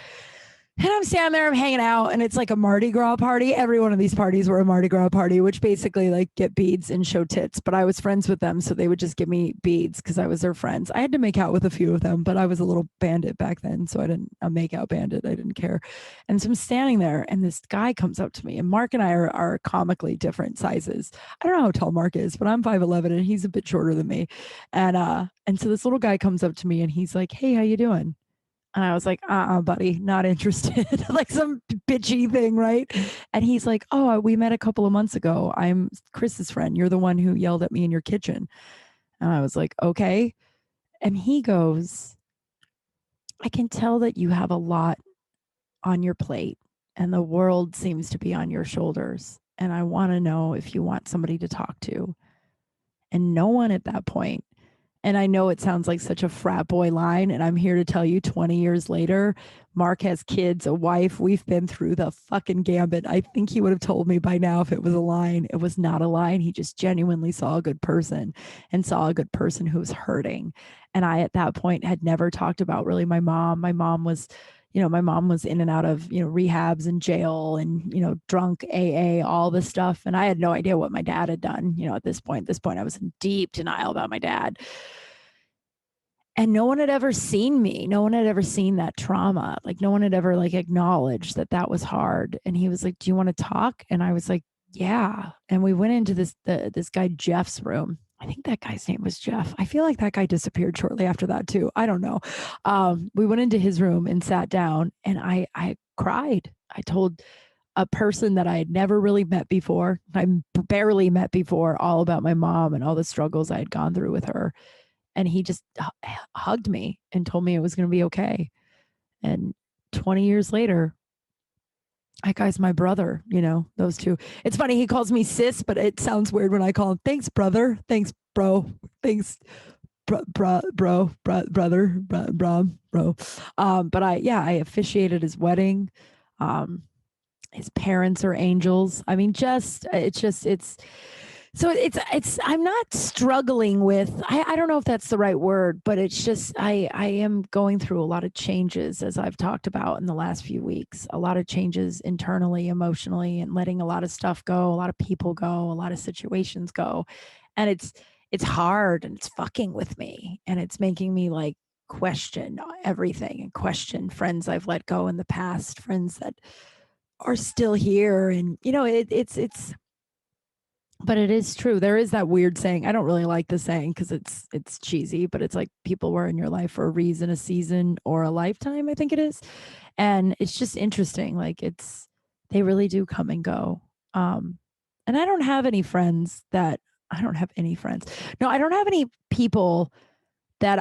And I'm standing there, I'm hanging out, and it's like a Mardi Gras party. Every one of these parties were a Mardi Gras party, which basically like get beads and show tits. But I was friends with them, so they would just give me beads because I was their friends. I had to make out with a few of them, but I was a little bandit back then, so I didn't a make out bandit. I didn't care. And so I'm standing there, and this guy comes up to me, and Mark and I are comically different sizes. I don't know how tall Mark is, but I'm 5'11", and he's a bit shorter than me. And so this little guy comes up to me, and he's like, "Hey, how you doing?" And I was like, buddy, not interested. Like some bitchy thing, right? And he's like, oh, we met a couple of months ago. I'm Chris's friend. You're the one who yelled at me in your kitchen. And I was like, okay. And he goes, I can tell that you have a lot on your plate and the world seems to be on your shoulders. And I want to know if you want somebody to talk to. And no one at that point. And I know it sounds like such a frat boy line. And I'm here to tell you 20 years later, Mark has kids, a wife. We've been through the fucking gambit. I think he would have told me by now if it was a line. It was not a line. He just genuinely saw a good person and saw a good person who was hurting. And I, at that point, had never talked about really my mom. My mom was in and out of, rehabs and jail and, drunk AA, all this stuff. And I had no idea what my dad had done, at this point. I was in deep denial about my dad. And no one had ever seen me. No one had ever seen that trauma. Like no one had ever acknowledged that that was hard. And he was like, do you want to talk? And I was like, yeah. And we went into this guy, Jeff's room. I think that guy's name was Jeff. I feel like that guy disappeared shortly after that too. I don't know. We went into his room and sat down and I cried. I told a person that I had never really met before, I barely met before, all about my mom and all the struggles I had gone through with her. And he just hugged me and told me it was going to be okay. And 20 years later, that guy's my brother, those two. It's funny. He calls me sis, but it sounds weird when I call him, thanks, brother. Thanks, bro. Thanks, brother. But I officiated his wedding. His parents are angels. I mean, I'm not struggling with, I don't know if that's the right word, but it's just, I am going through a lot of changes as I've talked about in the last few weeks, a lot of changes internally, emotionally, and letting a lot of stuff go, a lot of people go, a lot of situations go. And it's hard and it's fucking with me and it's making me question everything and question friends I've let go in the past, friends that are still here. And, but it is true. There is that weird saying. I don't really like the saying because it's cheesy, but it's like people were in your life for a reason, a season, or a lifetime, I think it is. And it's just interesting. They really do come and go. And I don't have any friends. No, I don't have any people that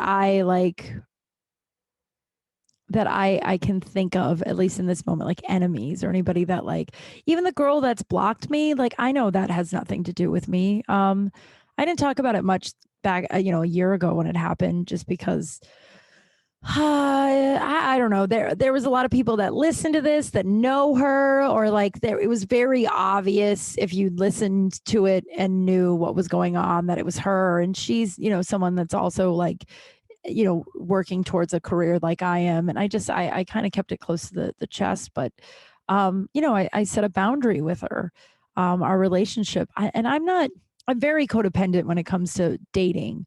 I can think of, at least in this moment, like enemies or anybody that even the girl that's blocked me, I know that has nothing to do with me. I didn't talk about it much back, a year ago when it happened, just because I don't know. There was a lot of people that listened to this that know her, or it was very obvious if you listened to it and knew what was going on that it was her. And she's, someone that's also working towards a career like I am. And I kind of kept it close to the chest, but, I set a boundary with her, our relationship. I'm very codependent when it comes to dating.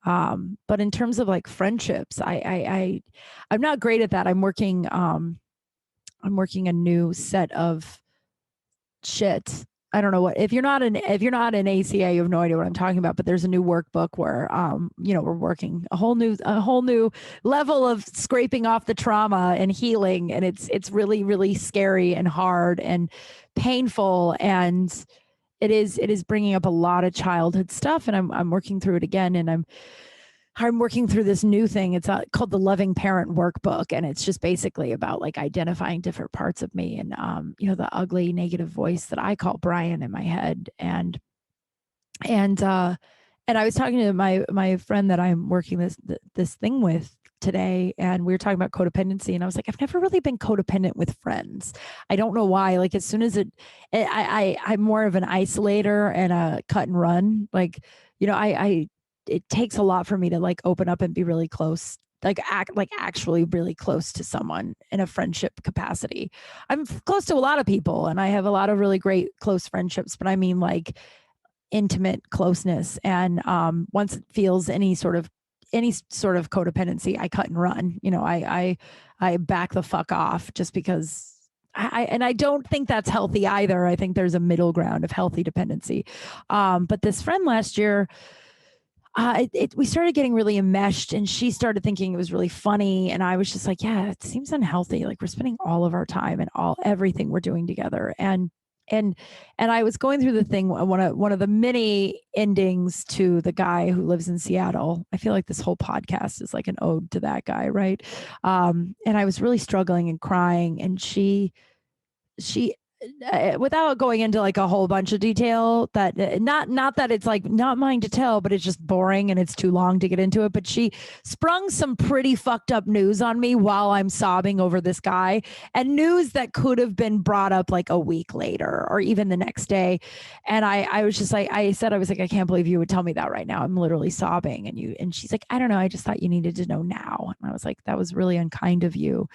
But in terms of like friendships, I'm not great at that. I'm working a new set of shit. I don't know what, if you're not an ACA, you have no idea what I'm talking about, but there's a new workbook where we're working a whole new level of scraping off the trauma and healing, and it's really, really scary and hard and painful, and it is bringing up a lot of childhood stuff, and I'm working through it again, and I'm working through this new thing. It's called the Loving Parent Workbook, and it's just basically about like identifying different parts of me, and the ugly negative voice that I call Brian in my head, and I was talking to my friend that I'm working this thing with today, and we were talking about codependency, and I was like, I've never really been codependent with friends. I don't know why. Like as soon as I'm more of an isolator and a cut and run. Like, I it takes a lot for me to like open up and be really close, like actually really close to someone in a friendship capacity. I'm close to a lot of people, and I have a lot of really great close friendships, but I mean like intimate closeness. And once it feels any sort of codependency, I cut and run. I back the fuck off, just because I don't think that's healthy either. I think there's a middle ground of healthy dependency. But this friend last year, we started getting really enmeshed, and she started thinking it was really funny, and I was just like, yeah, it seems unhealthy. Like we're spending all of our time and everything we're doing together, and I was going through the thing, one of the many endings to the guy who lives in Seattle. I feel like this whole podcast is like an ode to that guy, right? And I was really struggling and crying, and she without going into like a whole bunch of detail, that not that it's like not mine to tell, but it's just boring and it's too long to get into it, but she sprung some pretty fucked up news on me while I'm sobbing over this guy, and news that could have been brought up like a week later or even the next day. And I was just like, I was like, I can't believe you would tell me that right now. I'm literally sobbing. And she's like, I don't know, I just thought you needed to know now. And I was like, that was really unkind of you.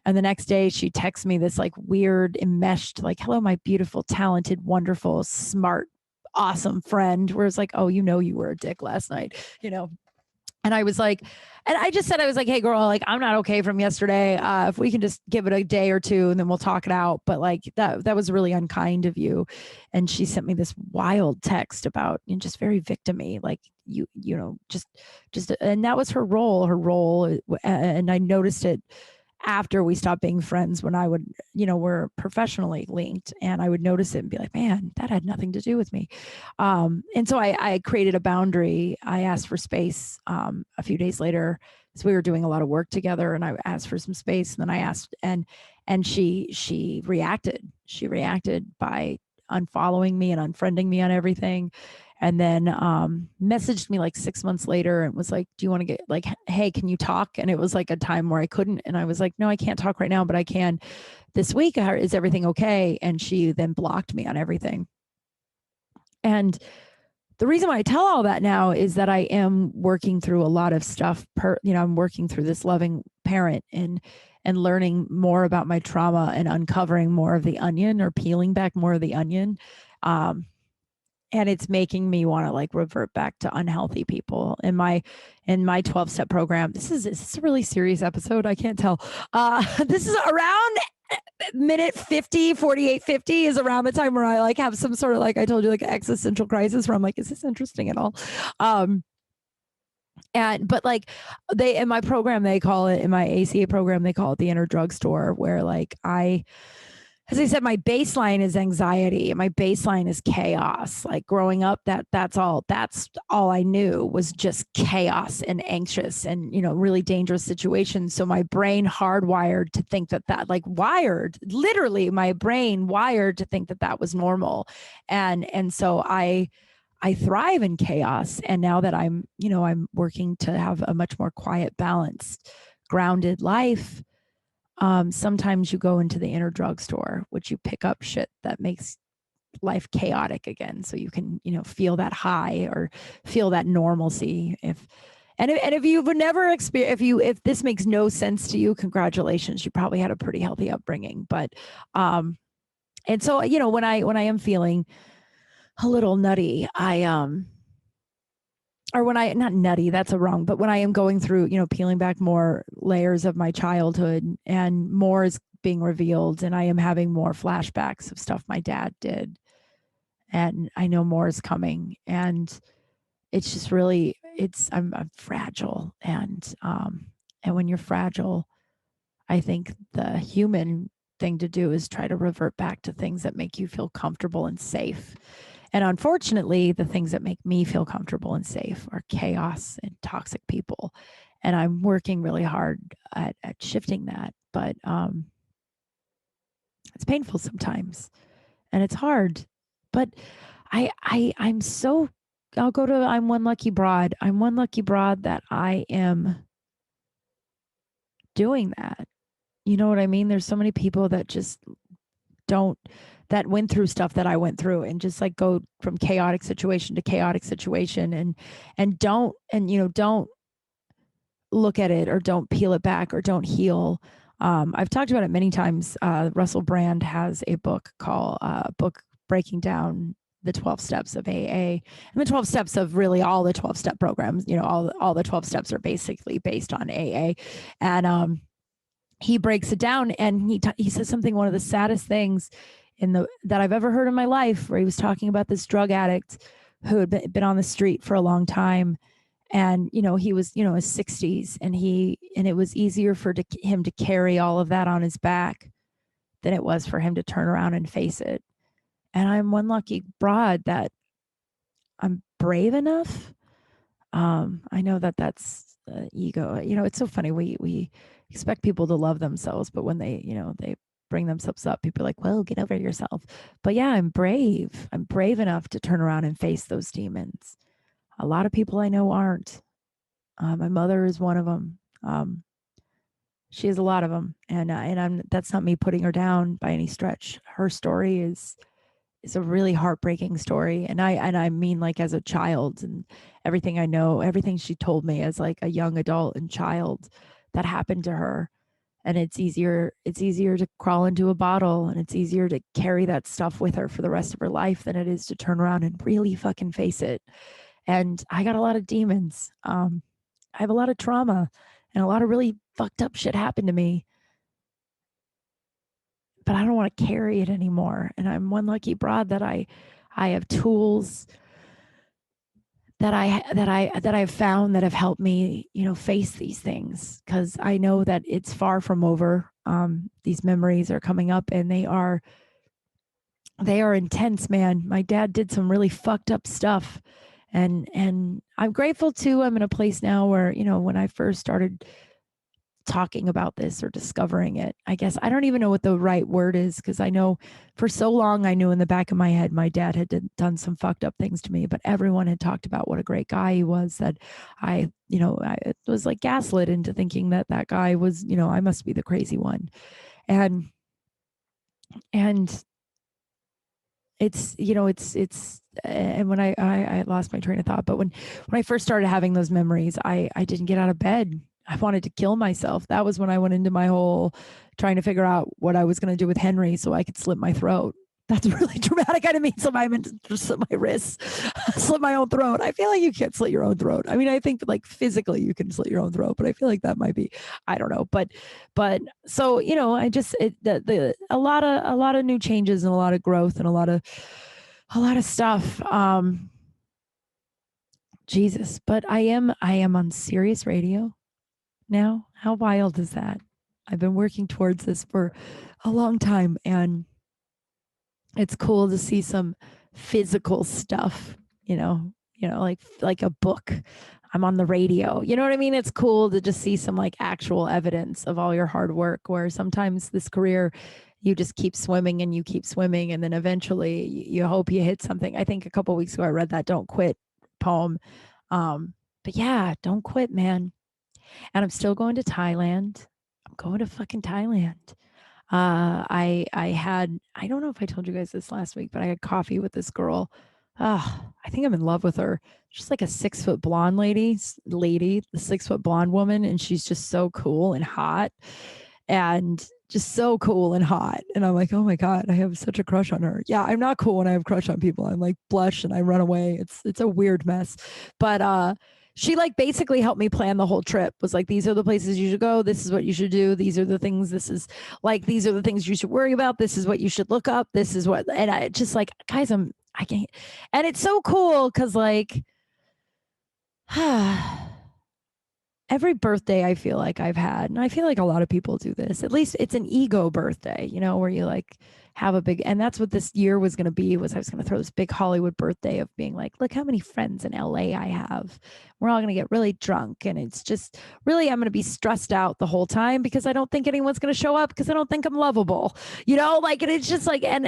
And the next day she texts me this like weird enmeshed, like, hello, my beautiful, talented, wonderful, smart, awesome friend. Where it's like, oh, you were a dick last night, And I was like, and I just said, I was like, hey girl, like, I'm not okay from yesterday. If we can just give it a day or two and then we'll talk it out. But like that was really unkind of you. And she sent me this wild text about, just very victim-y, like just, and that was her role. And I noticed it after we stopped being friends, when I would, we're professionally linked, and I would notice it and be like, man, that had nothing to do with me. And so I created a boundary. I asked for space a few days later. So we were doing a lot of work together, and I asked for some space, and then I asked, and she reacted. She reacted by unfollowing me and unfriending me on everything. And then messaged me like 6 months later and was like, do you want to get like, hey, can you talk? And it was like a time where I couldn't. And I was like, no, I can't talk right now, but I can this week. Is everything okay? And she then blocked me on everything. And the reason why I tell all that now is that I am working through a lot of stuff. I'm working through this loving parent and learning more about my trauma and uncovering more of the onion, or peeling back more of the onion. And it's making me want to like revert back to unhealthy people in my 12-step program. Is this a really serious episode? I can't tell. This is around minute 50, 48, 50 is around the time where I like have some sort of, like I told you, like existential crisis where I'm like, is this interesting at all? But like in my program, they call it, in my ACA program, they call it the inner drugstore, where like as I said, my baseline is anxiety. My baseline is chaos. Like growing up, that's all I knew was just chaos and anxious and, really dangerous situations. So my brain hardwired to think that literally my brain wired to think that was normal. And so I thrive in chaos. And now that I'm working to have a much more quiet, balanced, grounded life, sometimes you go into the inner drugstore, which you pick up shit that makes life chaotic again. So you can, feel that high or feel that normalcy. And if you've never experienced, if this makes no sense to you, congratulations, you probably had a pretty healthy upbringing. But and so when I am feeling a little nutty, or when I not nutty, that's a wrong, but when I am going through, peeling back more layers of my childhood and more is being revealed, and I am having more flashbacks of stuff my dad did, and I know more is coming, and it's just really, I'm fragile, and when you're fragile, I think the human thing to do is try to revert back to things that make you feel comfortable and safe. And unfortunately, the things that make me feel comfortable and safe are chaos and toxic people. And I'm working really hard at shifting that. But it's painful sometimes and it's hard. But I'm so, I'll go to I'm one lucky broad. I'm one lucky broad that I am doing that. You know what I mean? There's so many people that just don't, that went through stuff that I went through and just like go from chaotic situation to chaotic situation, and don't look at it or don't peel it back or don't heal. I've talked about it many times. Russell Brand has a book called book breaking down the 12 steps of AA and the 12 steps of really all the 12 step programs. All the 12 steps are basically based on AA. And he breaks it down, and he says something, one of the saddest things that I've ever heard in my life, where he was talking about this drug addict who had been on the street for a long time, and he was his 60s, and it was easier for him to carry all of that on his back than it was for him to turn around and face it. And I'm one lucky broad that I'm brave enough. I know that that's ego. It's so funny. We expect people to love themselves, but when they bring themselves up, people are like, well, get over yourself. But yeah, I'm brave. I'm brave enough to turn around and face those demons. A lot of people I know aren't. My mother is one of them. She has a lot of them, and I'm that's not me putting her down by any stretch. Her story is a really heartbreaking story, and I mean, like, as a child, and everything I know, everything she told me as like a young adult and child that happened to her. And it's easier to crawl into a bottle, and it's easier to carry that stuff with her for the rest of her life than it is to turn around and really fucking face it. And I got a lot of demons. I have a lot of trauma, and a lot of really fucked up shit happened to me, but I don't want to carry it anymore. And I'm one lucky broad that I have tools that I've found that have helped me, face these things, because I know that it's far from over. These memories are coming up, and they are intense, man. My dad did some really fucked up stuff, and I'm grateful too. I'm in a place now where, when I first started talking about this or discovering it, I guess I don't even know what the right word is, because I know for so long I knew in the back of my head my dad had done some fucked up things to me, but everyone had talked about what a great guy he was, that I was like gaslit into thinking that guy was, I must be the crazy one. And it's and when I lost my train of thought, but when I first started having those memories, I didn't get out of bed. I wanted to kill myself. That was when I went into my whole trying to figure out what I was going to do with Henry so I could slit my throat. That's really dramatic. I didn't mean I meant to just slit my wrists, slit my own throat. I feel like you can't slit your own throat. I mean, I think like physically you can slit your own throat, but I feel like that might be, I don't know. But so, I just, a lot of new changes and a lot of growth and a lot of stuff. Jesus, but I am on Sirius Radio now. How wild is that? I've been working towards this for a long time, and it's cool to see some physical stuff, like a book. I'm on the radio. You know what I mean? It's cool to just see some like actual evidence of all your hard work, where sometimes this career, you just keep swimming and you keep swimming, and then eventually you hope you hit something. I think a couple of weeks ago I read that Don't Quit poem. But yeah, don't quit, man. And I'm still going to Thailand. I'm going to fucking Thailand. I don't know if I told you guys this last week, but I had coffee with this girl I think I'm in love with her. She's like a 6 foot blonde lady, the 6 foot blonde woman. And she's just so cool and hot and just so cool and hot. And I'm like, oh my God, I have such a crush on her. Yeah, I'm not cool when I have crush on people. I'm like blush and I run away. It's a weird mess. But she like basically helped me plan the whole trip. Was like, these are the places you should go. This is what you should do. These are the things. These are the things you should worry about. This is what you should look up. This is what, and I just like, guys, I can't, and it's so cool because like, every birthday I feel like I've had, and I feel like a lot of people do this, at least it's an ego birthday, where you like have a big, and that's what this year was going to be, was I was going to throw this big Hollywood birthday of being like, look how many friends in LA I have. We're all going to get really drunk. And it's just really, I'm going to be stressed out the whole time because I don't think anyone's going to show up because I don't think I'm lovable, like, and it's just like, and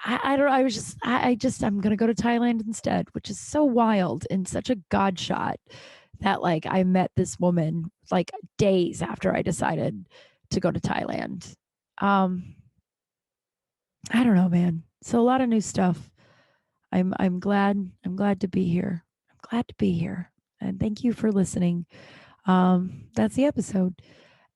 I don't know. I'm going to go to Thailand instead, which is so wild and such a God shot that like I met this woman like days after I decided to go to Thailand. I don't know, man. So a lot of new stuff. I'm glad to be here. I'm glad to be here. And thank you for listening. That's the episode.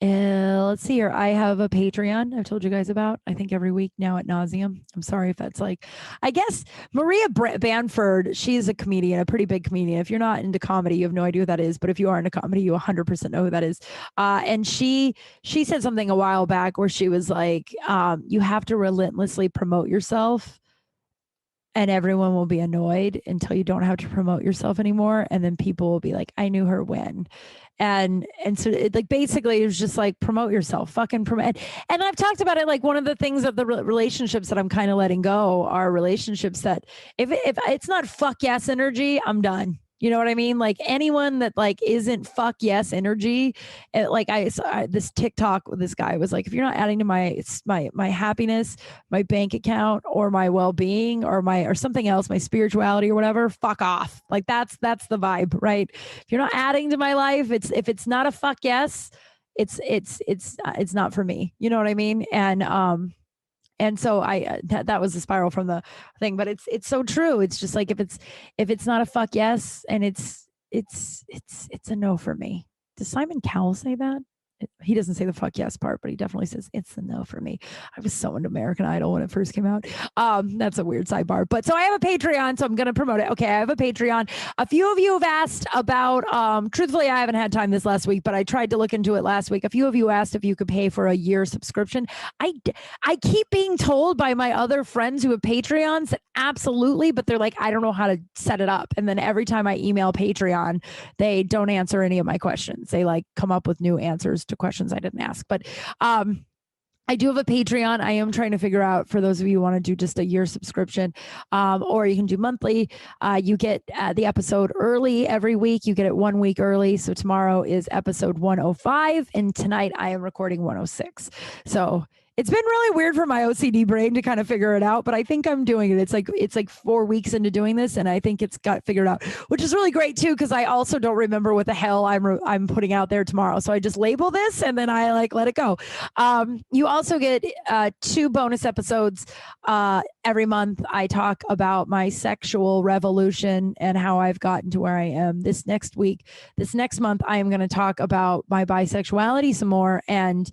Let's see here. I have a Patreon I've told you guys about, I think every week now at nauseum. I'm sorry if that's like, I guess Maria Bamford, she's a comedian, a pretty big comedian. If you're not into comedy, you have no idea who that is. But if you are into comedy, you 100% know who that is. And she said something a while back where she was like, you have to relentlessly promote yourself and everyone will be annoyed until you don't have to promote yourself anymore. And then people will be like, I knew her when. And so it, like, basically it was just like, promote yourself, fucking promote. And I've talked about it. Like one of the things of the relationships that I'm kind of letting go are relationships that if it's not fuck yes energy, I'm done. You know what I mean? Like anyone that like isn't fuck yes energy, like this TikTok with this guy was like, if you're not adding to my happiness, my bank account, or my well-being, or something else, my spirituality or whatever, fuck off. Like that's the vibe, right? If you're not adding to my life, if it's not a fuck yes, it's not for me. You know what I mean? And so that was the spiral from the thing, but it's so true. It's just like, if it's not a fuck yes, and it's a no for me. Does Simon Cowell say that? He doesn't say the fuck yes part, but he definitely says it's a no for me. I was so into American Idol when it first came out. That's a weird sidebar, but so I have a Patreon, so I'm going to promote it. Okay. I have a Patreon. A few of you have asked about, truthfully, I haven't had time this last week, but I tried to look into it last week. A few of you asked if you could pay for a year subscription. I keep being told by my other friends who have Patreons that absolutely, but they're like, I don't know how to set it up. And then every time I email Patreon, they don't answer any of my questions. They like come up with new answers to questions I didn't ask. But I do have a Patreon. I am trying to figure out, for those of you who want to do just a year subscription, or you can do monthly. You get the episode early every week. You get it 1 week early. So tomorrow is episode 105, and tonight I am recording 106. So it's been really weird for my OCD brain to kind of figure it out, but I think I'm doing it. It's like 4 weeks into doing this, and I think it's got figured out, which is really great too, because I also don't remember what the hell I'm putting out there tomorrow. So I just label this and then I like let it go. You also get 2 bonus episodes every month. I talk about my sexual revolution and how I've gotten to where I am. This next month, I am going to talk about my bisexuality some more, and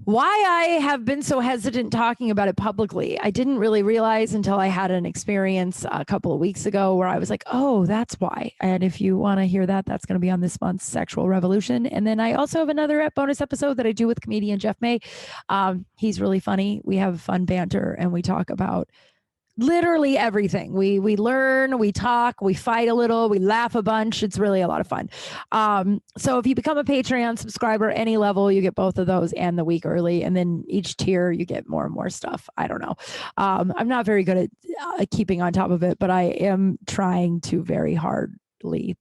why I have been so hesitant talking about it publicly. I didn't really realize until I had an experience a couple of weeks ago where I was like, oh, that's why. And if you want to hear that, that's going to be on this month's Sexual Revolution. And then I also have another bonus episode that I do with comedian Jeff May. He's really funny. We have fun banter and we talk about literally everything. We learn, we talk, we fight a little, we laugh a bunch. It's really a lot of fun. So if you become a Patreon subscriber, any level, you get both of those and the week early. And then each tier, you get more and more stuff. I don't know. I'm not very good at keeping on top of it, but I am trying to very hard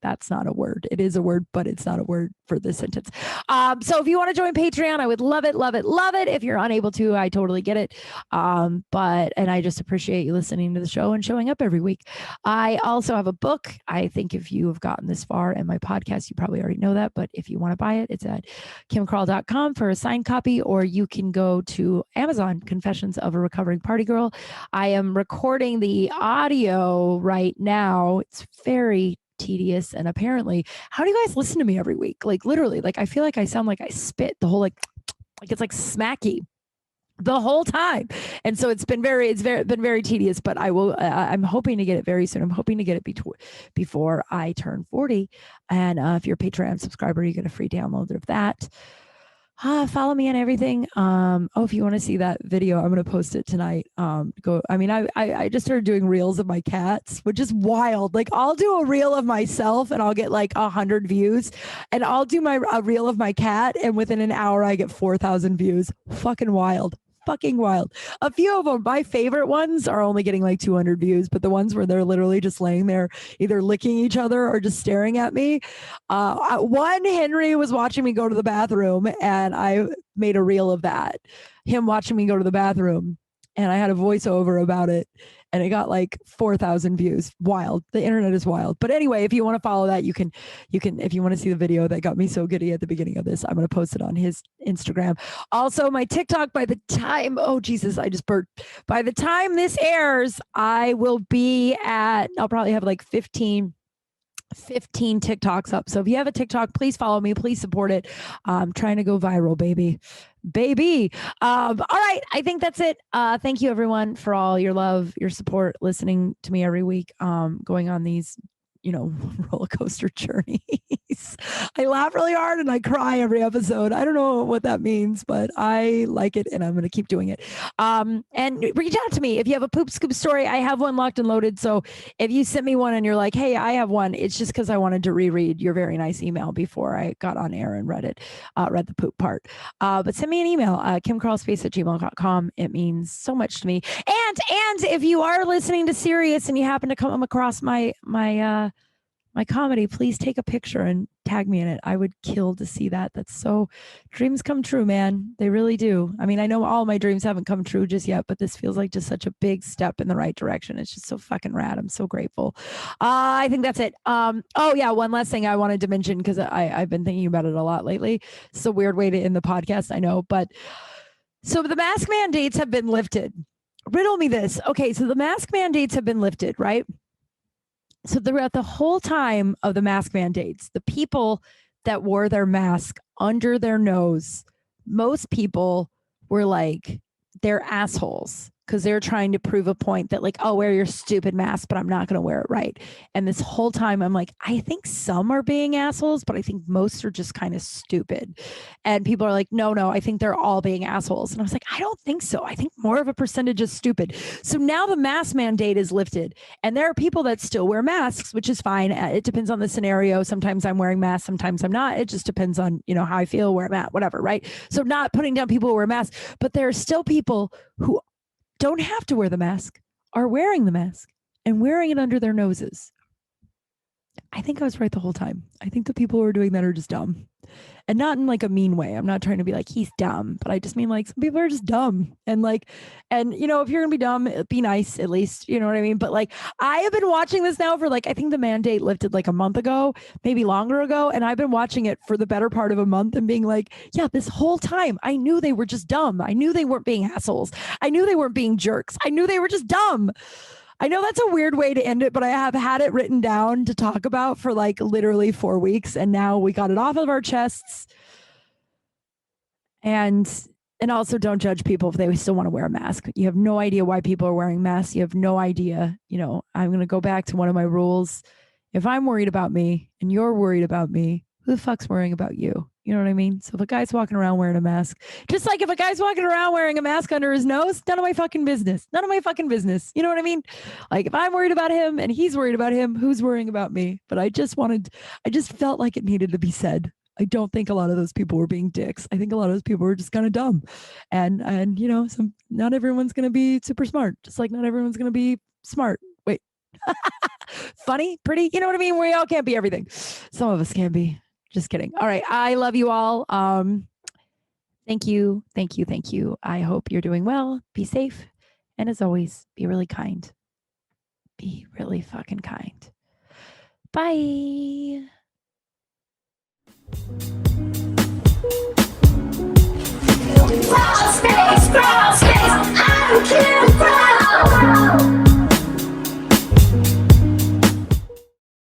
That's not a word. It is a word, but it's not a word for this sentence. So if you want to join Patreon, I would love it, love it, love it. If you're unable to, I totally get it. And I just appreciate you listening to the show and showing up every week. I also have a book. I think if you have gotten this far in my podcast, you probably already know that. But if you want to buy it, it's at kimkral.com for a signed copy, or you can go to Amazon, Confessions of a Recovering Party Girl. I am recording the audio right now. It's very tedious, and apparently, how do you guys listen to me every week? Like literally, like I feel like I sound like I spit the whole like it's like smacky the whole time, and so it's been very tedious. But I will. I'm hoping to get it very soon. I'm hoping to get it before I turn 40. And if you're a Patreon subscriber, you get a free download of that. Follow me on everything. If you want to see that video, I'm going to post it tonight. I just started doing reels of my cats, which is wild. Like I'll do a reel of myself and I'll get like 100 views, and I'll do a reel of my cat, and within an hour I get 4,000 views. Fucking wild. A few of them, my favorite ones, are only getting like 200 views, but the ones where they're literally just laying there either licking each other or just staring at me. One, Henry was watching me go to the bathroom, and I made a reel of that, him watching me go to the bathroom, and I had a voiceover about it, and it got like 4,000 views. Wild. The internet is wild. But anyway, if you want to follow that, you can, if you want to see the video that got me so giddy at the beginning of this, I'm going to post it on his Instagram. Also, my TikTok, by the time, oh Jesus, I just burped. By the time this airs, I'll probably have like 15 TikToks up. So if you have a TikTok, please follow me. Please support it. I'm trying to go viral, baby. All right. I think that's it. Thank you everyone for all your love, your support, listening to me every week, going on these, roller coaster journeys. I laugh really hard and I cry every episode. I don't know what that means, but I like it and I'm going to keep doing it. And reach out to me if you have a poop scoop story. I have one locked and loaded. So if you sent me one and you're like, hey, I have one, it's just because I wanted to reread your very nice email before I got on air and read the poop part. But send me an email, kimcrawlspace@gmail.com. It means so much to me. And if you are listening to Sirius and you happen to come across my comedy, please take a picture and tag me in it. I would kill to see that. That's so, dreams come true, man. They really do. I mean, I know all my dreams haven't come true just yet, but this feels like just such a big step in the right direction. It's just so fucking rad. I'm so grateful. I think that's it. One last thing I wanted to mention, because I've been thinking about it a lot lately. It's a weird way to end the podcast, I know, but so the mask mandates have been lifted. Riddle me this. Okay, so the mask mandates have been lifted, right? So throughout the whole time of the mask mandates, the people that wore their mask under their nose, most people were like, they're assholes, because they're trying to prove a point that like, oh, wear your stupid mask, but I'm not going to wear it right. And this whole time I'm like, I think some are being assholes, but I think most are just kind of stupid. And people are like, no, I think they're all being assholes. And I was like, I don't think so. I think more of a percentage is stupid. So now the mask mandate is lifted, and there are people that still wear masks, which is fine. It depends on the scenario. Sometimes I'm wearing masks, sometimes I'm not. It just depends on, how I feel, where I'm at, whatever, right? So not putting down people who wear masks, but there are still people who don't have to wear the mask, are wearing the mask and wearing it under their noses. I think I was right the whole time. I think the people who are doing that are just dumb, and not in like a mean way. I'm not trying to be like, he's dumb, but I just mean like some people are just dumb, and if you're going to be dumb, be nice, at least, you know what I mean? But like, I have been watching this now for like, I think the mandate lifted like a month ago, maybe longer ago. And I've been watching it for the better part of a month and being like, yeah, this whole time I knew they were just dumb. I knew they weren't being assholes. I knew they weren't being jerks. I knew they were just dumb. I know that's a weird way to end it, but I have had it written down to talk about for like literally 4 weeks. And now we got it off of our chests. And also, don't judge people if they still want to wear a mask. You have no idea why people are wearing masks. You have no idea. I'm going to go back to one of my rules. If I'm worried about me and you're worried about me, who the fuck's worrying about you? You know what I mean? So if a guy's walking around wearing a mask, just like if a guy's walking around wearing a mask under his nose, none of my fucking business. None of my fucking business. You know what I mean? Like if I'm worried about him and he's worried about him, who's worrying about me? But I just felt like it needed to be said. I don't think a lot of those people were being dicks. I think a lot of those people were just kind of dumb. And not everyone's going to be super smart. Just like not everyone's going to be smart. Wait, Funny, pretty, you know what I mean? We all can't be everything. Some of us can be. Just kidding. All right. I love you all. Thank you. Thank you. Thank you. I hope you're doing well. Be safe. And as always, be really kind. Be really fucking kind. Bye.